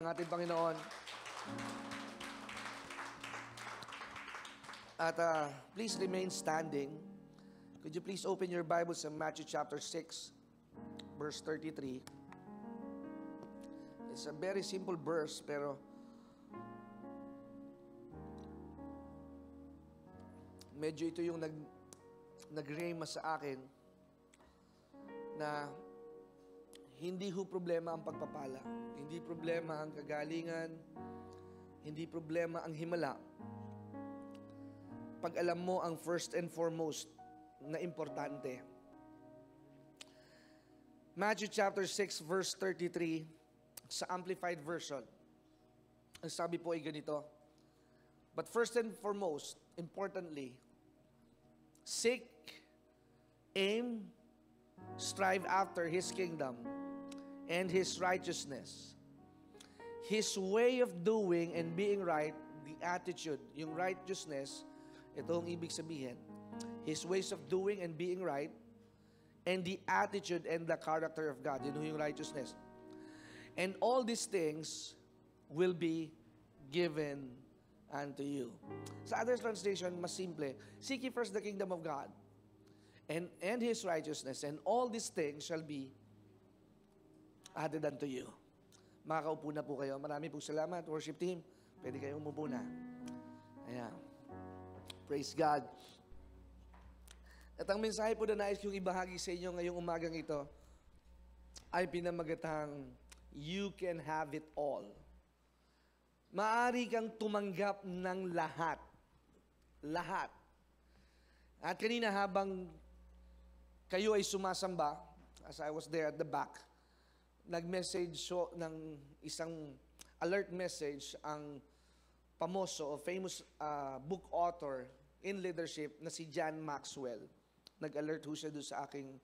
ng ating Panginoon. At please remain standing. Could you please open your Bibles in Matthew chapter 6, verse 33. It's a very simple verse, pero medyo ito yung nag-rema sa akin na hindi ho problema ang pagpapala, hindi problema ang kagalingan, hindi problema ang himala. Pag alam mo ang first and foremost na importante. Matthew chapter 6 verse 33 sa Amplified Version. Ang sabi po ay ganito. But first and foremost, importantly, seek, aim, strive after His kingdom and His righteousness. His way of doing and being right, the attitude, yung righteousness, ito ang ibig sabihin. His ways of doing and being right, and the attitude and the character of God, yun yung righteousness. And all these things will be given unto you. Sa other translation, mas simple. Seek ye first the kingdom of God and His righteousness, and all these things shall be added unto you. Makakaupo na po kayo. Marami po salamat. Worship team, pwede kayong umupo na. Ayan. Praise God. At ang mensahe po na nais kong ibahagi sa inyo ngayong umagang ito ay pinamagatang, you can have it all. Maaari kang tumanggap ng lahat. Lahat. At kanina habang kayo ay sumasamba, as I was there at the back, nag-message ng isang alert message ang famous book author in leadership na si John Maxwell. Nag-alert ho siya doon sa aking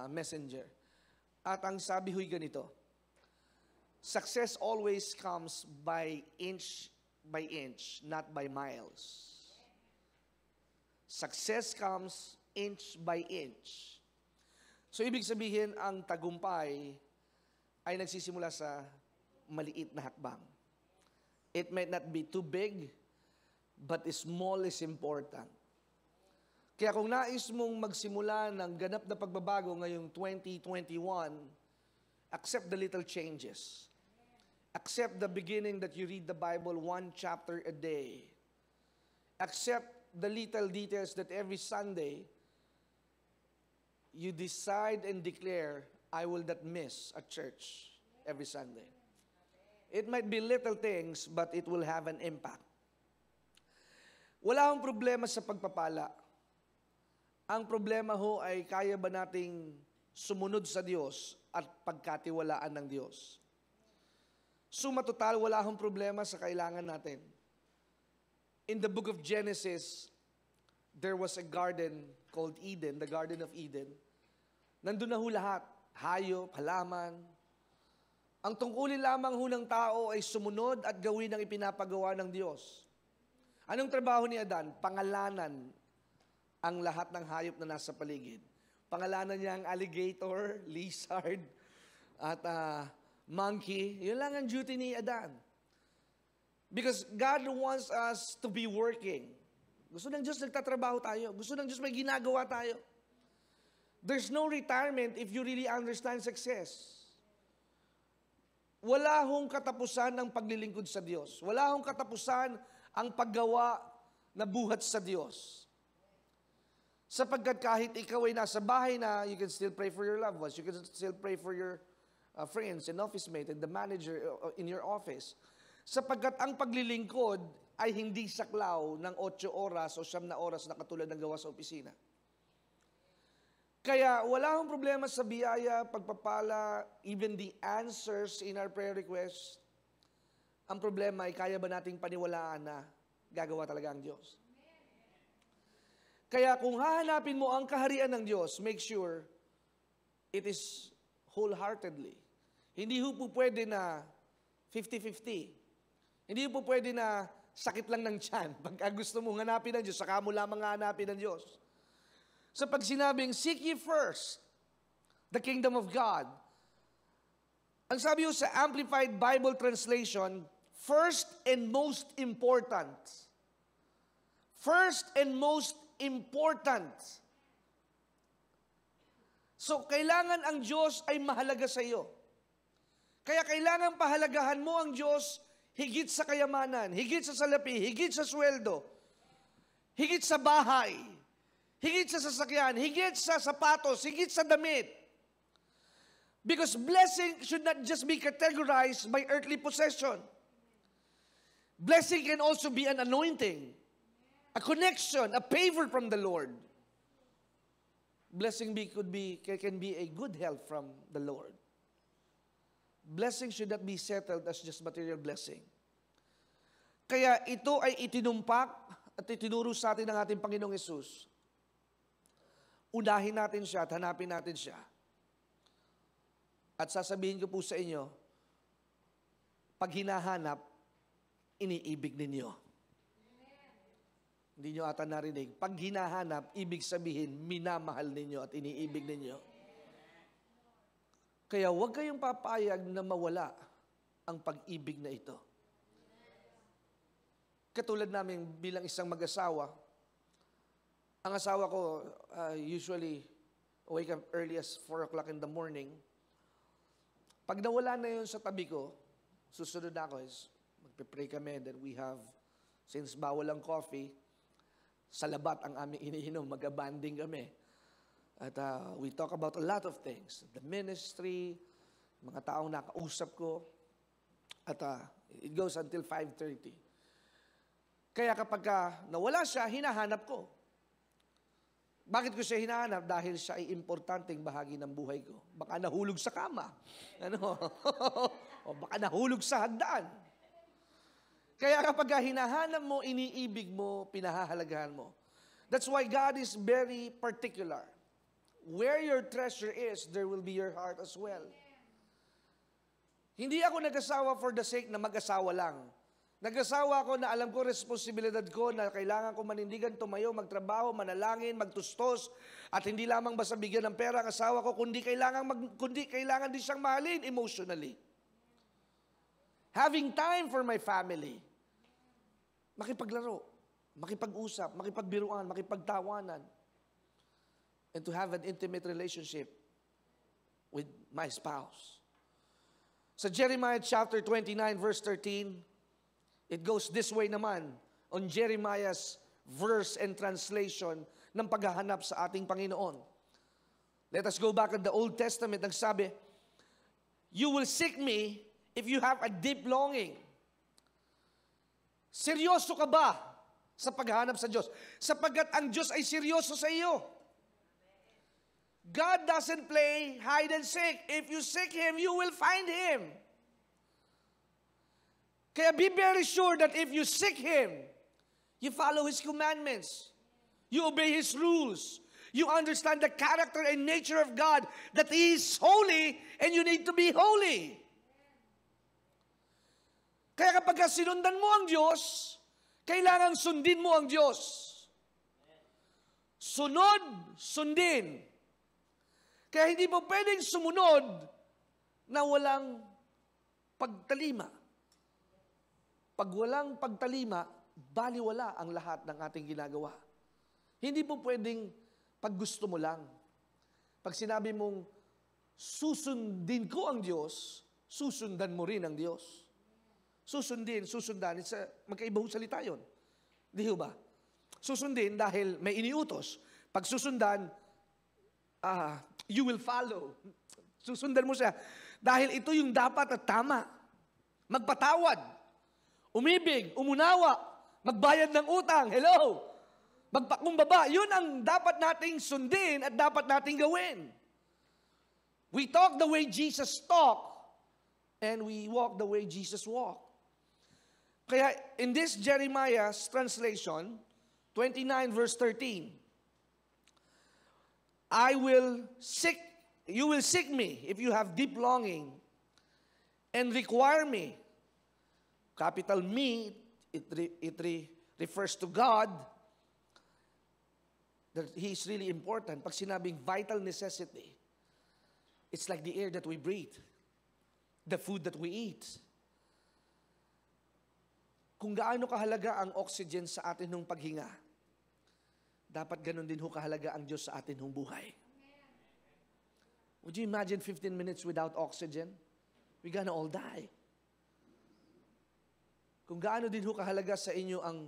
messenger. At ang sabi ho'y ganito, success always comes by inch, not by miles. Success comes inch by inch. So ibig sabihin, ang tagumpay ay nagsisimula sa maliit na hakbang. It might not be too big, but small is important. Kaya kung nais mong magsimula ng ganap na pagbabago ngayong 2021, accept the little changes. Accept the beginning that you read the Bible 1 chapter a day. Accept the little details that every Sunday you decide and declare, I will not miss a church every Sunday. It might be little things, but it will have an impact. Wala akong problema sa pagpapala. Ang problema ho ay kaya ba nating sumunod sa Diyos at pagkatiwalaan ng Diyos. Suma total, wala akong problema sa kailangan natin. In the book of Genesis, there was a garden called Eden, the Garden of Eden. Nandun na ho lahat, hayop, halaman. Ang tungkulin lamang ho ng tao ay sumunod at gawin ang ipinapagawa ng Diyos. Anong trabaho ni Adan? Pangalanan ang lahat ng hayop na nasa paligid. Pangalanan niya ang alligator, lizard, at monkey. Yun lang ang duty ni Adan. Because God wants us to be working. Gusto ng Diyos nagtatrabaho tayo. Gusto ng Diyos may ginagawa tayo. There's no retirement if you really understand success. Wala hong katapusan ang paglilingkod sa Diyos. Wala hong katapusan ang paggawa na buhat sa Diyos. Sapagkat kahit ikaw ay nasa bahay na, you can still pray for your loved ones. You can still pray for your friends and office mate and the manager in your office. Sapagkat ang paglilingkod ay hindi saklaw ng 8 oras o 9 na oras na katulad ng gawa sa opisina. Kaya wala akong problema sa biyaya, pagpapala, even the answers in our prayer requests. Ang problema ay kaya ba nating paniwalaan na gagawa talaga ang Diyos? Kaya kung hahanapin mo ang kaharian ng Diyos, make sure it is wholeheartedly. Hindi po pwede na 50-50. Hindi po pwede na sakit lang ng tiyan. Pagka gusto mong hanapin ng Diyos, saka mo lamang hanapin ng Diyos. So pag sinabing, seek ye first the kingdom of God, Ang sabi sa Amplified Bible Translation, first and most important. First and most important. So, kailangan ang Diyos ay mahalaga sa iyo. Kaya kailangan pahalagahan mo ang Diyos higit sa kayamanan, higit sa salapi, higit sa sweldo, higit sa bahay, higit sa sasakyan, higit sa sapatos, higit sa damit. Because blessing should not just be categorized by earthly possession. Blessing can also be an anointing, a connection, a favor from the Lord. Blessing can be a good health from the Lord. Blessing should not be settled as just material blessing. Kaya ito ay itinumpak at itinuro sa atin ng ating Panginoong Hesus. Unahin natin siya at hanapin natin siya. At sasabihin ko po sa inyo, pag hinahanap, iniibig ninyo. Hindi nyo ata narinig. Pag hinahanap, ibig sabihin, minamahal ninyo at iniibig ninyo. Kaya huwag kayong papayag na mawala ang pag-ibig na ito. Katulad namin bilang isang mag-asawa, ang asawa ko usually wake up early as 4 o'clock in the morning. Pag nawala na yun sa tabi ko, susunod na ako is magpe-pray kami, then we have, since bawal ang coffee, sa labat ang aming iniinom, mag-abanding kami. At we talk about a lot of things. The ministry, mga taong nakausap ko, at it goes until 5:30. Kaya kapag nawala siya, hinahanap ko. Bakit ko siya hinahanap? Dahil siya ay importanteng bahagi ng buhay ko. Baka nahulog sa kama. O baka nahulog sa hagdan. Kaya kapag hinahanap mo, iniibig mo, pinahahalagahan mo. That's why God is very particular. Where your treasure is, there will be your heart as well. Hindi ako nag-asawa for the sake na mag-asawa lang. Nag-asawa ako na alam ko responsibilidad ko na kailangan ko manindigan, tumayo, magtrabaho, manalangin, magtustos, at hindi lamang basta bigyan ng pera ang asawa ko, kundi kailangan din siyang mahalin emotionally. Having time for my family. Makipaglaro, makipag-usap, makipagbiruan, makipagtawanan. And to have an intimate relationship with my spouse. Sa Jeremiah chapter 29 verse 13, it goes this way naman on Jeremiah's verse and translation ng paghahanap sa ating Panginoon. Let us go back in the Old Testament. Nagsabi, you will seek me if you have a deep longing. Seryoso ka ba sa paghahanap sa Diyos? Sapagkat ang Diyos ay seryoso sa iyo. God doesn't play hide and seek. If you seek Him, you will find Him. Kaya be very sure that if you seek Him, you follow His commandments. You obey His rules. You understand the character and nature of God, that He is holy and you need to be holy. Kaya kapag sinundan mo ang Diyos, kailangan sundin mo ang Diyos. Sunod, sundin. Kaya hindi mo pwedeng sumunod na walang pagtalima. Pag walang pagtalima, baliwala ang lahat ng ating ginagawa. Hindi po pwedeng pag gusto mo lang. Pag sinabi mong susundin ko ang Diyos, susundan mo rin ang Diyos. Susundin, susundan. Magkaibang salita yun. Di ba? Susundin dahil may iniutos. Pag susundan, you will follow. Susundan mo siya. Dahil ito yung dapat at tama. Magpatawad. Umibig, umunawa, magbayad ng utang. Hello? Magpakumbaba. Yun ang dapat nating sundin at dapat nating gawin. We talk the way Jesus talked and we walk the way Jesus walked. Kaya in this Jeremiah's translation, 29 verse 13, you will seek me if you have deep longing and require me. Capital me, it refers to God, that He is really important. Pag sinabing vital necessity, it's like the air that we breathe. the food that we eat. Kung gaano kahalaga ang oxygen sa atin ng paghinga, dapat ganun din ho kahalaga ang Diyos sa atin ng buhay. Would you imagine 15 minutes without oxygen? We're gonna all die. Kung gaano din ho kahalaga sa inyo ang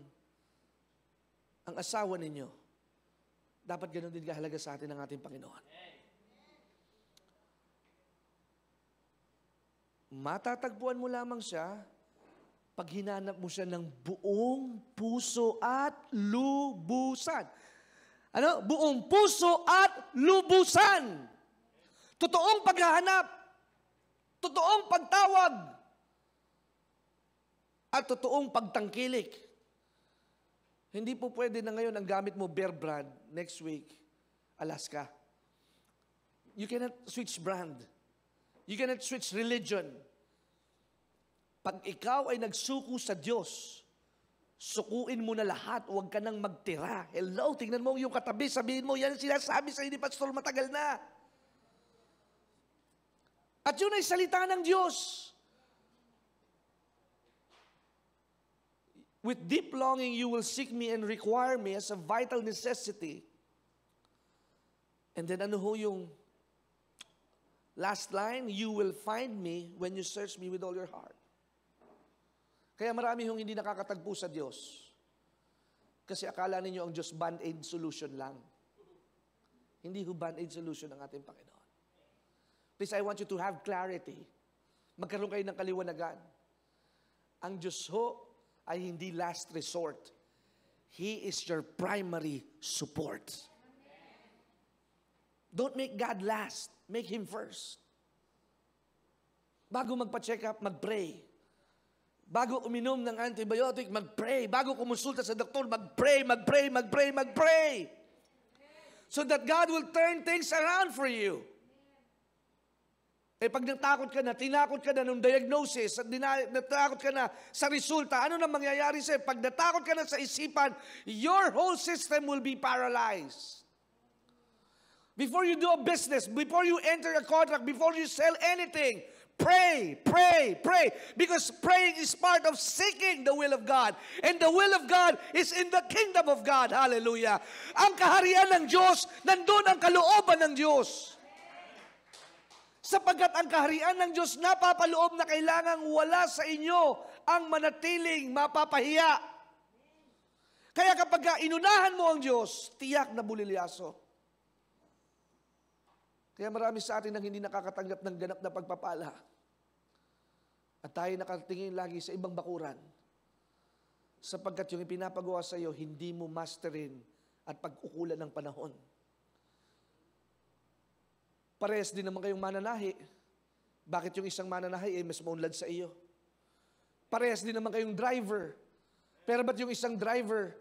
asawa ninyo, dapat ganun din kahalaga sa atin ng ating Panginoon. Matatagpuan mo lamang siya pag hinanap mo siya ng buong puso at lubusan. Ano? Buong puso at lubusan. Totoong paghahanap, totoong pagtawag, at totoong pagtangkilik. Hindi po pwede na ngayon ang gamit mo Bear Brand, next week, Alaska. You cannot switch brand. You cannot switch religion. Pag ikaw ay nagsuko sa Diyos, sukuin mo na lahat, huwag ka nang magtira. Hello, tingnan mo yung katabi, sabihin mo, yan sinasabi sa ni Pastor matagal na. At yun ay salita ng Diyos. With deep longing, you will seek me and require me as a vital necessity. And then ano ho yung last line? You will find me when you search me with all your heart. Kaya marami hong hindi nakakatagpo sa Diyos. Kasi akala ninyo ang Diyos band-aid solution lang. Hindi ho band-aid solution ang ating Panginoon. Please, I want you to have clarity. Magkaroon kayo ng kaliwanagan. Ang Diyos ho ay hindi last resort. He is your primary support. Don't make God last. Make Him first. Bago magpa-check up, mag-pray. Bago uminom ng antibiotic, mag-pray. Bago kumonsulta sa doktor, mag-pray, mag-pray, mag-pray, mag-pray. So that God will turn things around for you. Eh pag natakot ka na, tinakot ka na ng diagnosis, at natakot ka na sa resulta, ano na mangyayari sa'yo? Pag natakot ka na sa isipan, your whole system will be paralyzed. Before you do a business, before you enter a contract, before you sell anything, pray, pray, pray. Because praying is part of seeking the will of God. And the will of God is in the kingdom of God. Hallelujah. Ang kaharian ng Diyos, nandun ang kalooban ng Diyos. Sapagkat ang kaharian ng Diyos napapaloob na kailangang wala sa inyo ang manatiling mapapahiya. Kaya kapag inunahan mo ang Diyos, tiyak na bulilyaso. Kaya marami sa atin ang hindi nakakatanggap ng ganap na pagpapala. At tayo nakatingin lagi sa ibang bakuran. Sapagkat yung ipinapagawa sa iyo, hindi mo masterin at pag-ukulan ng panahon. Parehas din naman kayong mananahi. Bakit yung isang mananahi ay mas maunlad sa iyo? Parehas din naman kayong driver. Pero ba't yung isang driver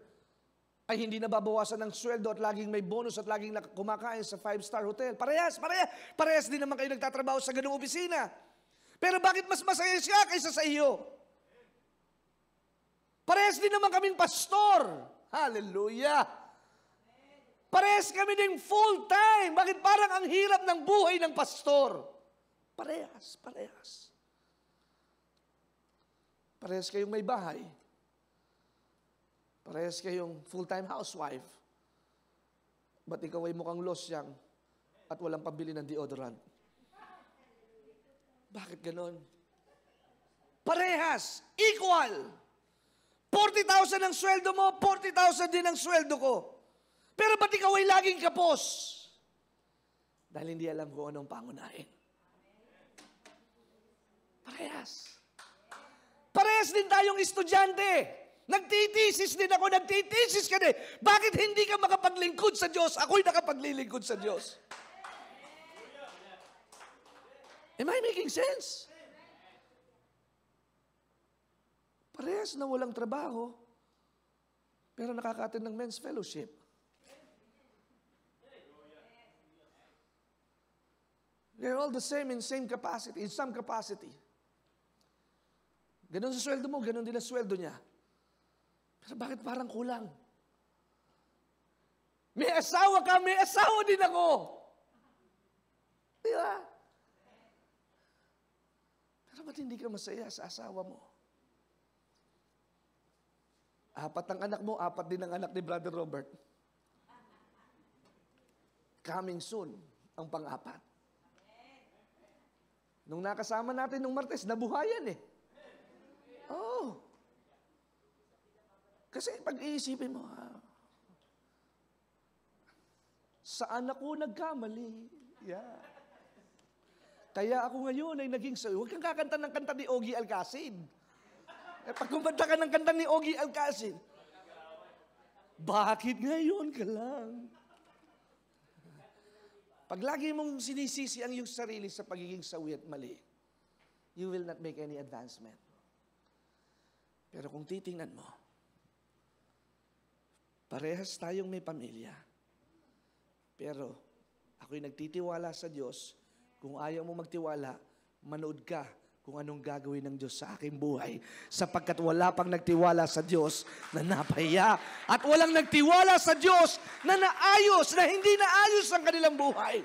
ay hindi nababawasan ng sweldo at laging may bonus at laging kumakain sa 5-star hotel? Parehas din naman kayo nagtatrabaho sa ganung opisina. Pero bakit mas masaya siya kaysa sa iyo? Parehas din naman kaming pastor. Hallelujah! Parehas kami ding full-time. Bakit parang ang hirap ng buhay ng pastor? Parehas, parehas. Parehas kayong may bahay. Parehas kayong full-time housewife. Ba't ikaw ay mukhang losyang at walang pambili ng deodorant? Bakit ganon? Parehas, equal. 40,000 ang sweldo mo, 40,000 din ang sweldo ko. Pero ba't ikaw ay laging kapos? Dahil hindi alam kung anong pangunahin. Parehas. Parehas din tayong estudyante. Nagtitisis din ako, nagtitisis ka din. Bakit hindi ka makapaglingkod sa Diyos? Ako'y nakapaglilingkod sa Diyos. Am I making sense? Parehas na walang trabaho, pero nakaka-attend ng men's fellowship. They're all the same in same capacity, in some capacity. Ganon sa sweldo mo, ganon din ang sweldo niya. Pero bakit parang kulang? May asawa ka, may asawa din ako. Di ba? Ba't hindi ka masaya sa asawa mo? 4 ang anak mo, 4 din ang anak ni Brother Robert. Coming soon, ang pang-4. Nung nakasama natin nung Martes, nabuhayan eh. Oo. Kasi pag-iisipin mo, saan ako nagkamali? Yeah. Kaya ako ngayon ay naging sayo. Huwag kang kakanta ng kanta ni Ogie Alcacid. Pag kumanta ka ng kanta ni Ogie Alcacid, bakit ngayon ka lang? Pag lagi mong sinisisi ang iyong sarili sa pagiging sawi at mali, you will not make any advancement. Pero kung titingnan mo, parehas tayong may pamilya. Pero ako'y nagtitiwala sa Diyos. Kung ayaw mo magtiwala, manood ka kung anong gagawin ng Diyos sa aking buhay. Sapagkat wala pang nagtiwala sa Diyos na napahiya. At walang nagtiwala sa Diyos na naayos, na hindi naayos ang kanilang buhay.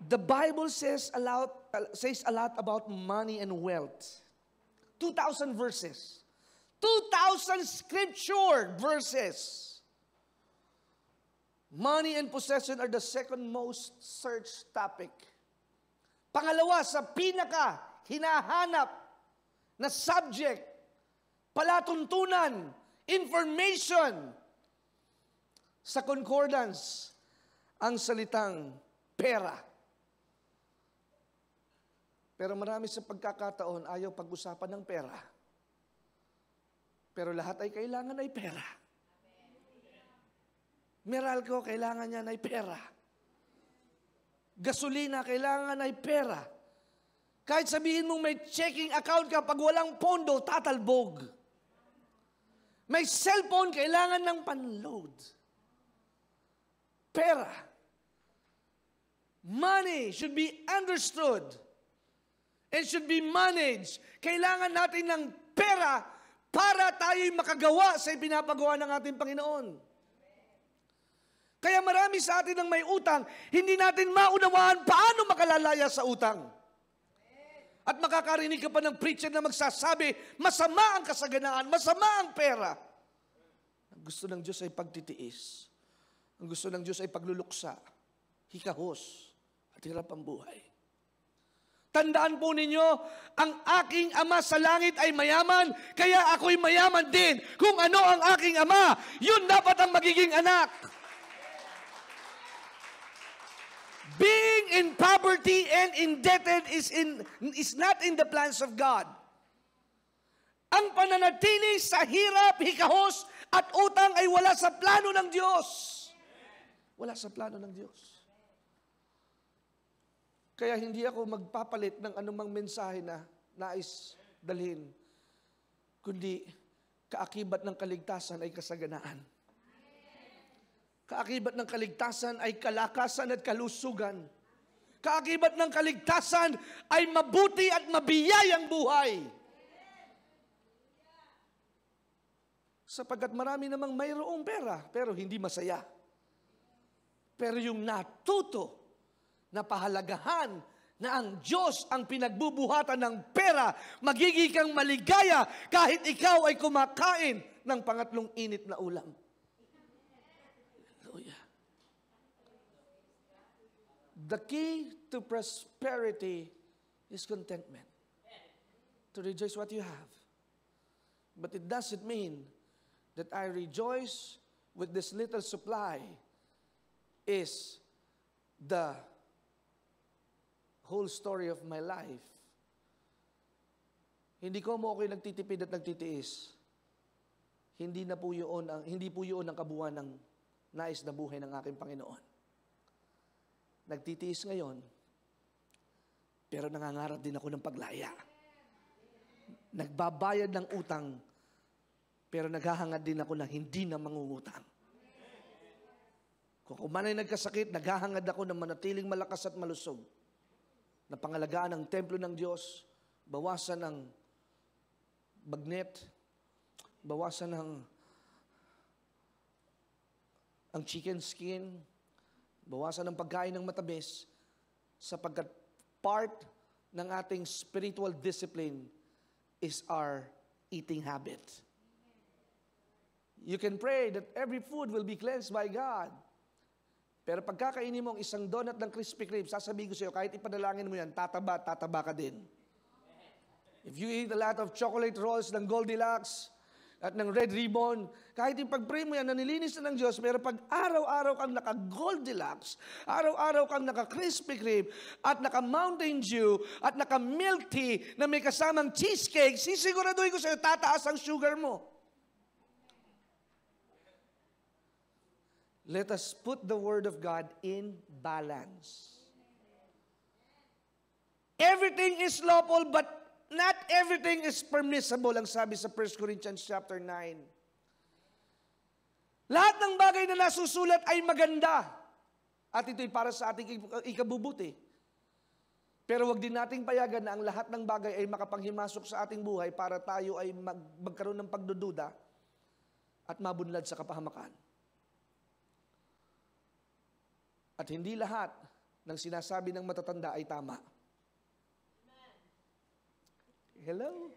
The Bible says a lot about money and wealth. 2,000 verses. 2,000 scripture verses. Money and possession are the second most searched topic. Pangalawa, sa pinaka hinahanap na subject, palatuntunan, information, sa concordance, ang salitang pera. Pero marami sa pagkakataon, ayaw pag-usapan ng pera. Pero lahat ay kailangan ay pera. Meralco, kailangan niya ay pera. Gasolina, kailangan ay pera. Kahit sabihin mong may checking account ka, pag walang pondo, tatalbog. May cellphone, kailangan ng panload. Pera. Money should be understood and should be managed. Kailangan natin ng pera para tayo'y makagawa sa ipinapagawa ng ating Panginoon. Kaya marami sa atin ang may utang, hindi natin maunawaan paano makalalaya sa utang. At makakarinig ka pa ng preacher na magsasabi, masama ang kasaganaan, masama ang pera. Ang gusto ng Diyos ay pagtitiis. Ang gusto ng Diyos ay pagluluksa, hikahos, at hirap ang buhay. Tandaan po ninyo, ang aking Ama sa langit ay mayaman, kaya ako'y mayaman din. Kung ano ang aking Ama, yun dapat ang magiging anak. Being in poverty and indebted is not in the plans of God. Ang pananatili sa hirap, hikahos, at utang ay wala sa plano ng Diyos. Wala sa plano ng Diyos. Kaya hindi ako magpapalit ng anumang mensahe na nais dalhin, kundi kaakibat ng kaligtasan ay kasaganaan. Kaakibat ng kaligtasan ay kalakasan at kalusugan. Kaakibat ng kaligtasan ay mabuti at mabiyayang buhay. Sapagkat marami namang mayroong pera, pero hindi masaya. Pero yung natuto na pahalagahan na ang Diyos ang pinagbubuhatan ng pera, magiging kang maligaya kahit ikaw ay kumakain ng pangatlong init na ulam. Hallelujah. The key to prosperity is contentment. To rejoice what you have. But it doesn't mean that I rejoice with this little supply is the whole story of my life. Hindi ko mo ako'y nagtitipid at nagtitiis. Hindi po yun ang kabuuan ng nais na buhay ng aking Panginoon. Nagtitiis ngayon, pero nangangarap din ako ng paglaya. Nagbabayad ng utang, pero naghahangad din ako na hindi na mangungutang. Kung kumanay nagkasakit, naghahangad ako na manatiling malakas at malusog. Na pangalagaan ang templo ng Diyos, bawasan ng bagnet, bawasan ng ang chicken skin, bawasan ng pagkain ng matamis, Sapagkat part ng ating spiritual discipline is our eating habit. You can pray that every food will be cleansed by God. Pero pagkakainin mo ang isang donut ng Krispy Kreme, sasabihin ko sa iyo, kahit ipadalangin mo yan, tataba ka din. If you eat a lot of chocolate rolls ng Goldilocks at ng Red Ribbon, kahit yung pag-pray mo yan, nanilinis na ng Diyos, pero pag araw-araw kang naka-Goldilocks, araw-araw kang naka-Krispy Kreme, at naka-Mountain Dew, at naka-milk tea, na may kasamang cheesecake, sisiguraduhin ko sa iyo, tataas ang sugar mo. Let us put the Word of God in balance. Everything is lawful, but not everything is permissible, ang sabi sa 1 Corinthians chapter 9. Lahat ng bagay na nasusulat ay maganda. At ito'y para sa ating ikabubuti. Pero wag din nating payagan na ang lahat ng bagay ay makapanghimasok sa ating buhay para tayo ay magkaroon ng pagdududa at mabunlad sa kapahamakan. At hindi lahat ng sinasabi ng matatanda ay tama. Hello?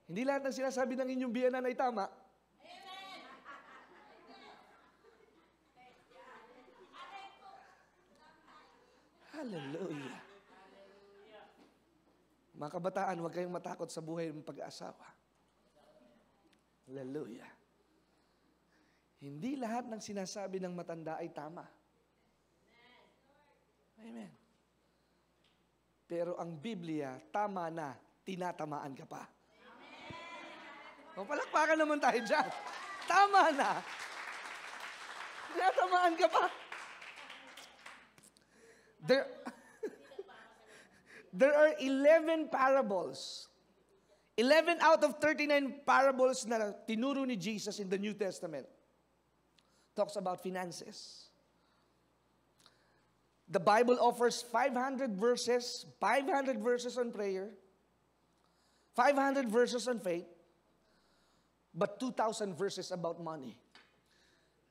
Hindi lahat ng sinasabi ng inyong biyanan ay tama. Hallelujah. Mga kabataan, huwag kayong matakot sa buhay ng pag-aasawa. Hallelujah. Hindi lahat ng sinasabi ng matanda ay tama. Amen. Pero ang Biblia, tama na, tinatamaan ka pa. O, palakpakan naman tayo dyan. Tama na. Tinatamaan ka pa. There are 11 parables. 11 out of 39 parables na tinuro ni Jesus in the New Testament talks about finances. The Bible offers 500 verses on prayer, 500 verses on faith, but 2,000 verses about money.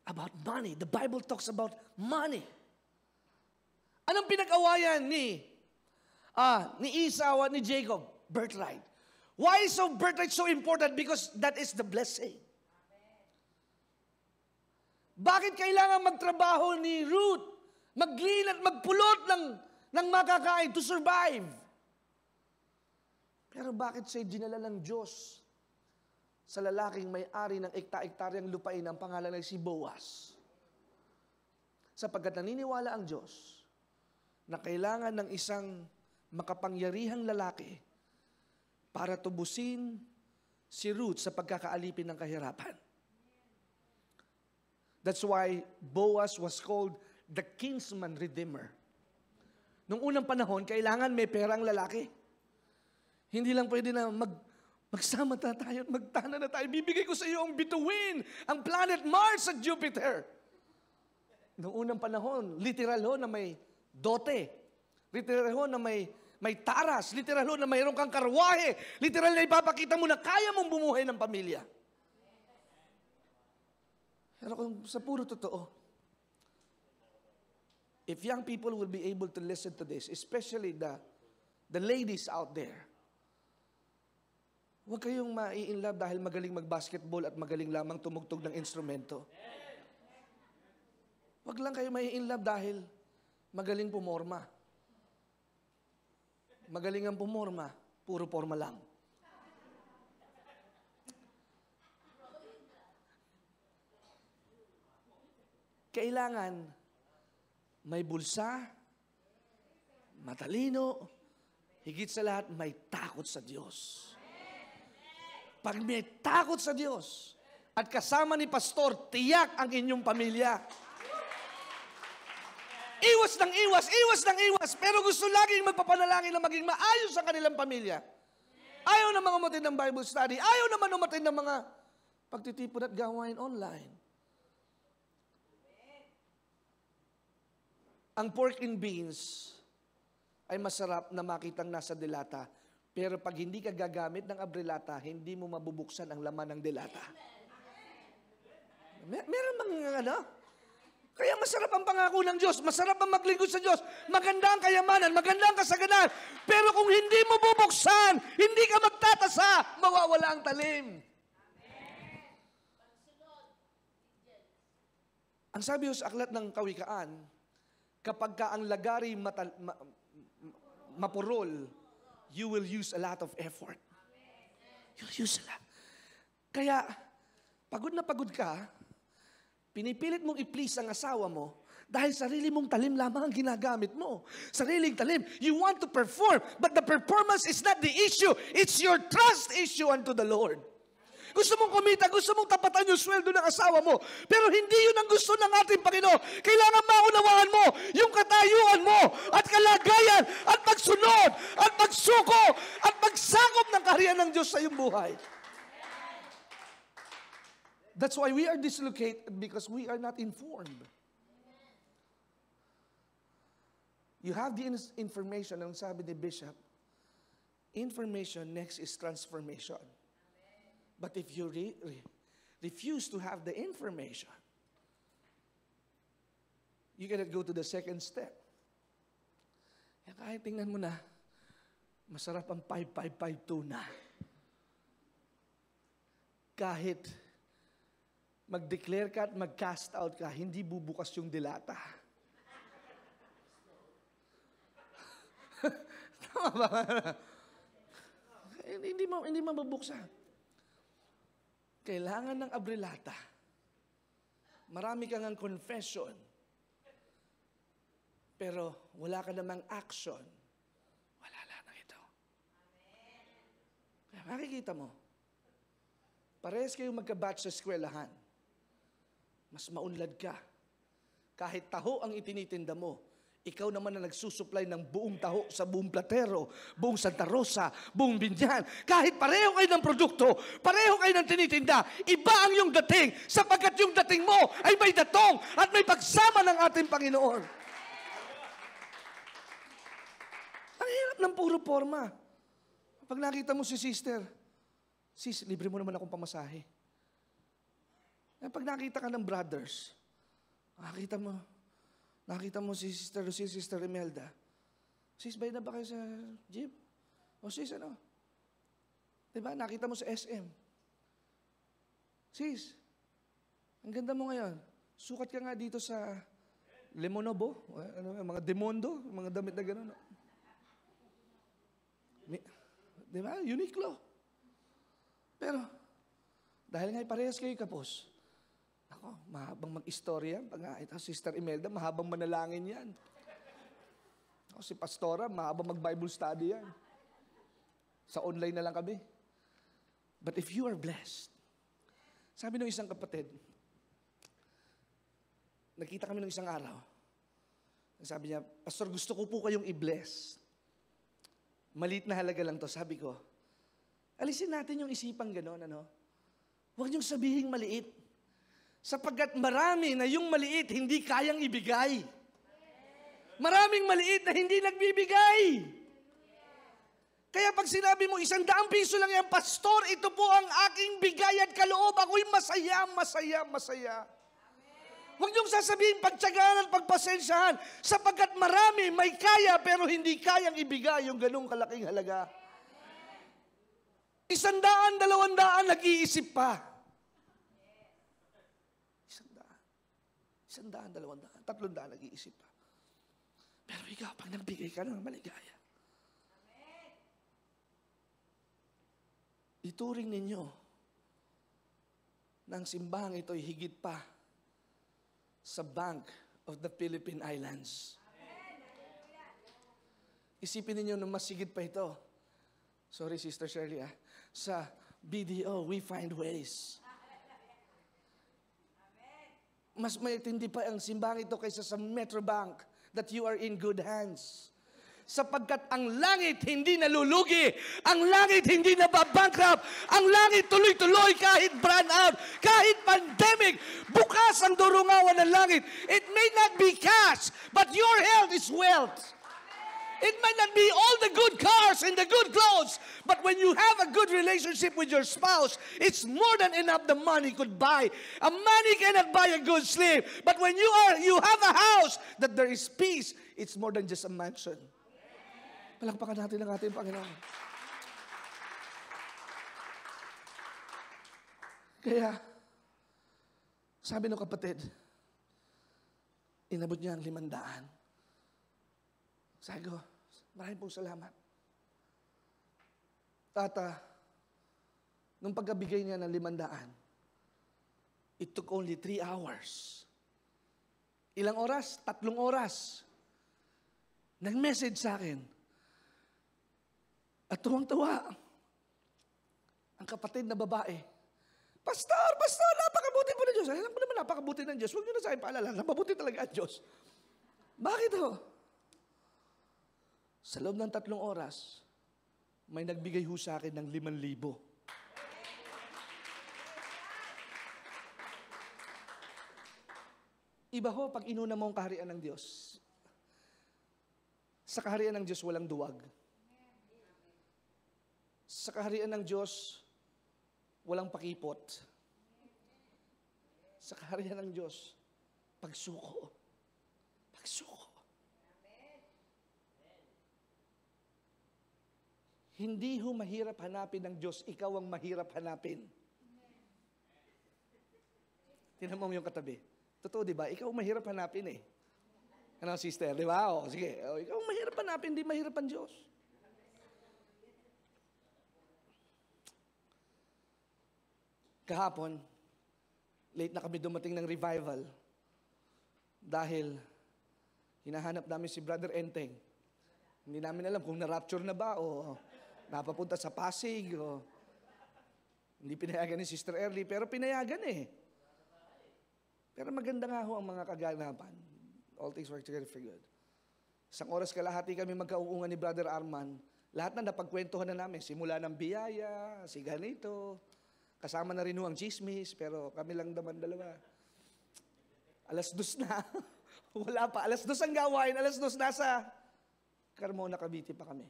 About money. The Bible talks about money. Anong pinag-awayan ni Esau at ni Jacob? Birthright. Why is birthright so important? Because that is the blessing. Bakit kailangan magtrabaho ni Ruth? Maglin at magpulot ng makakain to survive. Pero bakit siya dinala ng Diyos sa lalaking may-ari ng ekta-ektaryang lupain ang pangalan ay si Boaz? Sapagkat naniniwala ang Diyos na kailangan ng isang makapangyarihang lalaki para tubusin si Ruth sa pagkakaalipin ng kahirapan. That's why Boaz was called the kinsman redeemer. Nung unang panahon, kailangan may perang lalaki. Hindi lang pwede na magsama na tayo at magtana na tayo. Bibigay ko sa iyo ang bituin, ang planet Mars at Jupiter. Nung unang panahon, literal ho na may dote. Literal ho na may taras. Literal ho na mayroon kang karwahe. Literal na ipapakita mo na kaya mong bumuhay ng pamilya. Pero kung sa puro totoo, if young people will be able to listen to this, especially the ladies out there, huwag kayong mai-inlove dahil magaling mag-basketball at magaling lamang tumugtog ng instrumento. Huwag lang kayo mai-inlove dahil magaling pumorma. Magaling ang pumorma, puro porma lang. Kailangan may bulsa, matalino, higit sa lahat, may takot sa Diyos. Pag may takot sa Diyos, at kasama ni pastor, tiyak ang inyong pamilya. Iwas ng iwas, pero gusto laging magpapanalangin na maging maayos ang kanilang pamilya. Ayaw naman umatin ng Bible study, ayaw naman umatin ng mga pagtitipon at gawain online. Ang pork and beans ay masarap na makitang nasa delata. Pero pag hindi ka gagamit ng abrelata, hindi mo mabubuksan ang laman ng delata. Meron bang Kaya masarap ang pangako ng Diyos, masarap ang maglingkod sa Diyos, maganda ang kayamanan, maganda ang kasaganan. Pero kung hindi mo bubuksan, hindi ka magtatasa, mawawala ang talim. Ang sabi sa aklat ng Kawikaan, kapag ka ang lagari mapurol, you will use a lot of effort. You'll use a lot. Kaya, pagod na pagod ka, pinipilit mong i-please ang asawa mo dahil sarili mong talim lamang ang ginagamit mo. Sariling talim. You want to perform, but the performance is not the issue. It's your trust issue unto the Lord. Gusto mong kumita, gusto mong tapatan yung sweldo ng asawa mo, pero hindi yun ang gusto ng ating Panginoon. Kailangan maunawaan mo yung katayuan mo at kalagayan at pagsunod at pagsuko at pagsakop ng kaharian ng Diyos sa iyong buhay. That's why we are dislocated, because we are not informed. You have the information, ang sabi ni Bishop, information next is transformation. But if you refuse to have the information, you cannot go to the second step. Kaya kahit tingnan mo na, masarap ang 5552 na. Kahit mag-declare ka at mag-cast out ka, hindi bubukas yung dilata. Tama ba? Hindi mabubuksan. Kailangan ng abrilata. Marami kang ang confession. Pero wala ka namang action. Wala lang ito. Kaya makikita mo, parehas kayong magka-batch sa eskwelahan. Mas maunlad ka. Kahit taho ang itinitinda mo, ikaw naman na nagsusupply ng buong taho sa buong Platero, buong Santa Rosa, buong Binyan. Kahit pareho kayo ng produkto, pareho kayo ng tinitinda, iba ang yung dating, sapagkat yung dating mo ay may datong at may pagsama ng ating Panginoon. Ang hirap ng puro forma. Pag nakita mo si sister, sis, libre mo naman akong pamasahe. Pag nakita ka ng brothers, nakita mo si Sister Lucy, Sister Imelda, sis, bayad na ba kayo sa jeep? O sis, ano? Diba? Nakita mo sa SM. Sis, ang ganda mo ngayon. Sukat ka nga dito sa Lemonobo, mga Demondo, mga damit na gano'n. Diba? Uniqlo. Pero, dahil nga'y parehas kayo kapos, ako, mahabang mag-istorya. Ito, Sister Imelda, mahabang manalangin yan. Ako, si Pastora, mahabang mag-Bible study yan. Sa online na lang kami. But if you are blessed, sabi ng isang kapatid, nakita kami ng isang araw, sabi niya, Pastor, gusto ko po kayong i-bless. Maliit na halaga lang to. Sabi ko, alisin natin yung isipang gano'n, ano? Huwag niyong sabihing maliit. Sapagkat marami na yung maliit hindi kayang ibigay. Maraming maliit na hindi nagbibigay. Kaya pag sinabi mo, 100 piso lang yan, Pastor, ito po ang aking bigay at kaloob. Ako'y masaya, masaya, masaya. Huwag niyong sasabihin pagtyagaan at pagpasensyahan, sapagkat marami may kaya pero hindi kayang ibigay yung ganung kalaking halaga. 100, 200, nag-iisip pa. 100, 200, 300, nag-iisip pa. Pero ikaw, pag nagbigay ka ng maligaya, ituring ninyo na ang simbahang ito'y higit pa sa Bank of the Philippine Islands. Isipin ninyo na mas higit pa ito. Sorry, Sister Shirley, sa BDO, we find ways. Mas maitindi pa ang simbahang ito kaysa sa Metrobank, that you are in good hands. Sapagkat ang langit hindi nalulugi, ang langit hindi nababankrupt, ang langit tuloy-tuloy kahit brand out, kahit pandemic, bukas ang durungawan ng langit. It may not be cash, but your health is wealth. It might not be all the good cars and the good clothes, but when you have a good relationship with your spouse, it's more than enough the money could buy. A money cannot buy a good sleep. But when you have a house that there is peace, it's more than just a mansion. Palakpakan natin ang ating Panginoon. Kaya, sabi ng kapatid, inabot niya ang 500. Sabi ko, maraming pong salamat. Tata, nung pagkabigay niya ng 500, it took only 3 hours. Ilang oras? 3 oras. Nag-message sa akin. At tuwang-tuwa, ang kapatid na babae, Pastor, napakabuti po ng Diyos. Alam ko naman, napakabuti ng Diyos. Huwag niyo na sa akin paalala, napabuti talaga ang Diyos. Bakit ho? Sa loob ng 3 oras, may nagbigay ho sa akin ng 5,000. Iba ho, pag inuna mo ang kaharian ng Diyos. Sa kaharian ng Diyos, walang duwag. Sa kaharian ng Diyos, walang pakipot. Sa kaharian ng Diyos, pagsuko. Pagsuko. Hindi ho mahirap hanapin ng Diyos, ikaw ang mahirap hanapin. Tingnan mo yung katabi. Totoo, di ba? Ikaw ang mahirap hanapin eh. Ano, sister? Di ba? O, sige. O, ikaw ang mahirap hanapin, di mahirap ang Diyos. Kahapon, late na kami dumating ng revival dahil hinahanap namin si Brother Enteng. Hindi namin alam kung na-rapture na ba o napapunta sa Pasig o hindi pinayagan ni Sister Early, pero pinayagan eh. Pero maganda nga ho ang mga kaganapan. All things work together for good. Isang oras kalahati kami magkauungan ni Brother Arman. Lahat na napagkwentuhan na namin. Simula ng biyaya, si ganito. Kasama na rin ho ang chismis, pero kami lang naman dalawa. 2:00 na. Wala pa. 2:00 ang gawain. 2:00 nasa Carmona, Cavite pa kami.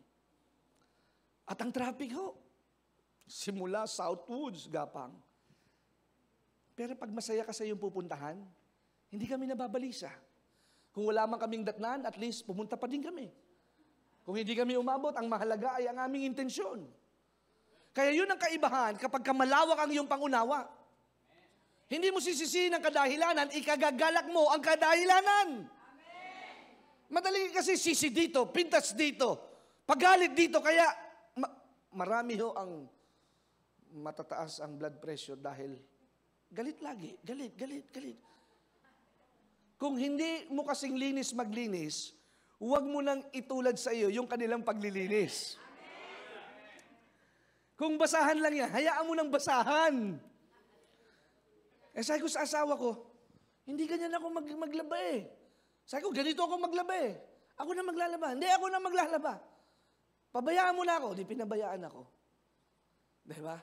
At ang traffic ho, simula Southwoods, Gapang. Pero pag masaya ka sa iyong pupuntahan, hindi kami nababalisa. Kung wala man kaming datnan, at least pumunta pa din kami. Kung hindi kami umabot, ang mahalaga ay ang aming intensyon. Kaya yun ang kaibahan kapag kamalawak ang iyong pangunawa. Hindi mo sisisihin ang kadahilanan, ikagagalak mo ang kadahilanan. Madali kasi sisi dito, pintas dito, pagalit dito, kaya marami ho ang matataas ang blood pressure dahil galit lagi, galit. Kung hindi mo kasing linis maglinis, huwag mo nang itulad sa iyo yung kanilang paglilinis. Kung basahan lang yan, hayaan mo nang basahan. Sabi ko sa asawa ko, hindi ganyan ako maglaba eh. Sabi ko, ganito ako maglaba eh. Ako na maglalaba. Hindi, ako na maglalaba. Pabayaan mo na ako. Di pinabayaan ako. Diba?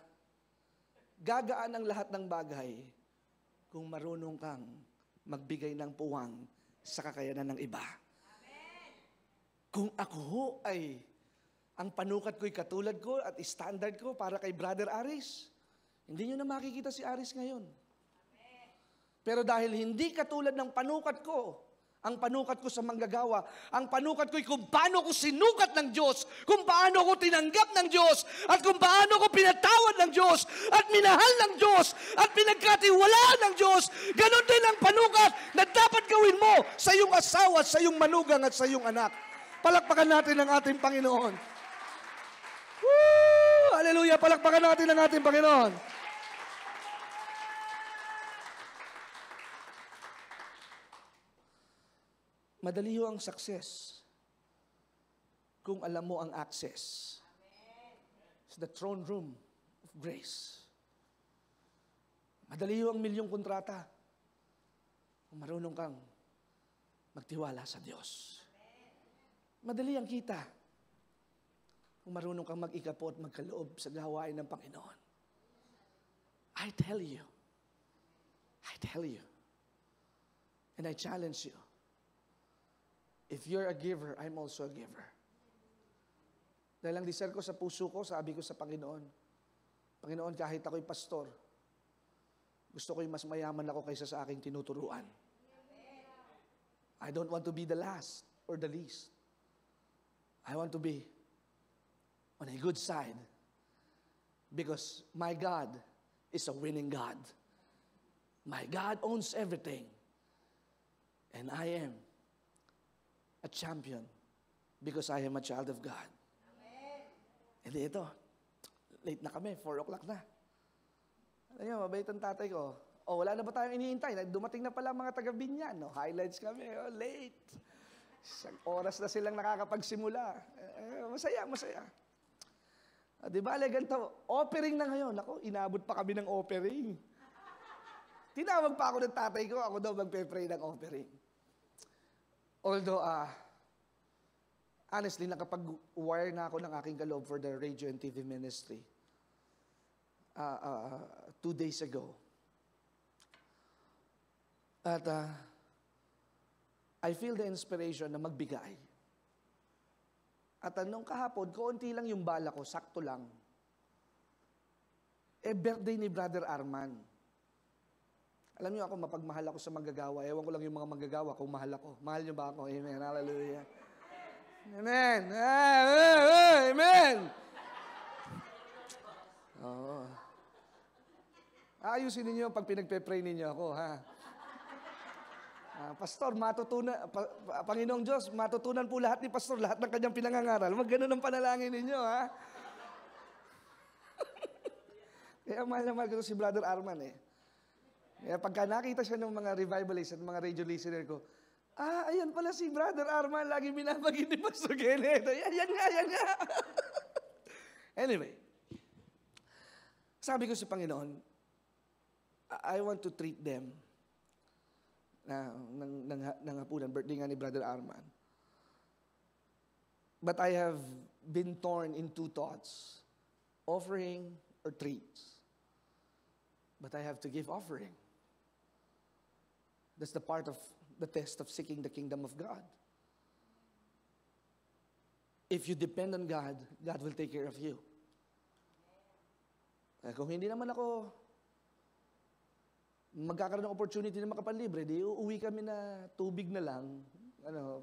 Gagaan ang lahat ng bagay kung marunong kang magbigay ng puwang sa kakayanan ng iba. Amen. Kung ako ho ay ang panukat ko'y katulad ko at standard ko para kay Brother Aris, hindi nyo na makikita si Aris ngayon. Amen. Pero dahil hindi katulad ng panukat ko, ang panukat ko sa manggagawa, ang panukat ko'y kung paano ko sinukat ng Diyos, kung paano ko tinanggap ng Diyos, at kung paano ko pinatawad ng Diyos, at minahal ng Diyos, at pinagkatiwalaan ng Diyos, ganon din ang panukat na dapat gawin mo sa iyong asawa, sa iyong manugang, at sa iyong anak. Palakpakan natin ang ating Panginoon. Woo! Hallelujah! Palakpakan natin ang ating Panginoon. Madali ho ang success kung alam mo ang access. It's the throne room of grace. Madali ho ang milyong kontrata kung marunong kang magtiwala sa Diyos. Madali ang kita kung marunong kang mag-ikapo at magkaloob sa gawain ng Panginoon. I tell you, and I challenge you, if you're a giver, I'm also a giver. Dahil ang desire ko sa puso ko, sabi ko sa Panginoon, Panginoon, kahit ako'y pastor, gusto ko'y mas mayaman ako kaysa sa aking tinuturuan. I don't want to be the last or the least. I want to be on a good side because my God is a winning God. My God owns everything. And I am a champion because I am a child of God. Hindi ito. Late na kami, 4 o'clock na. Alam niyo, mabait ang tatay ko. Wala na ba tayong iniintay? Dumating na pala mga taga-Binyan. Highlights kami. Late. Isang oras na silang nakakapagsimula. Masaya, masaya. Di ba, ganito, offering na ngayon. Ako, inabot pa kami ng offering. Tinawag pa ako ng tatay ko, ako daw magpe-pray ng offering. Although, honestly, nakapag-wire na ako ng aking kaloob for the radio and TV ministry 2 days ago. At I feel the inspiration na magbigay. At nung kahapon, kaunti lang yung bala ko, sakto lang. Birthday ni Brother Arman. Alam niyo ako, mapagmahal ako sa manggagawa. Ewan ko lang yung mga manggagawa kung mahal ako. Mahal niyo ba ako? Amen. Hallelujah. Amen. Amen. Oo. Ayusin ninyo pag pinagpe-pray ninyo ako, ha? Pastor, Panginoong Diyos, matutunan po lahat ni Pastor, lahat ng kanyang pinangangaral. Mag-ganon ang panalangin ninyo, ha? Kaya mahal na mahal ko si Brother Arman, eh. Kaya pagka nakita siya ng mga revivalists at mga radio listener ko, ayan pala si Brother Arman, lagi binabagin ni Pastor Kenneth. Yan nga. Anyway, sabi ko sa Panginoon, I want to treat them ng hapunan, birthday nga ni Brother Arman. But I have been torn in 2 thoughts, offering or treats. But I have to give offering. That's the part of the test of seeking the kingdom of God. If you depend on God, God will take care of you. Kung hindi naman ako magkakaroon ng opportunity na makapanlibre, di uuwi kami na tubig na lang.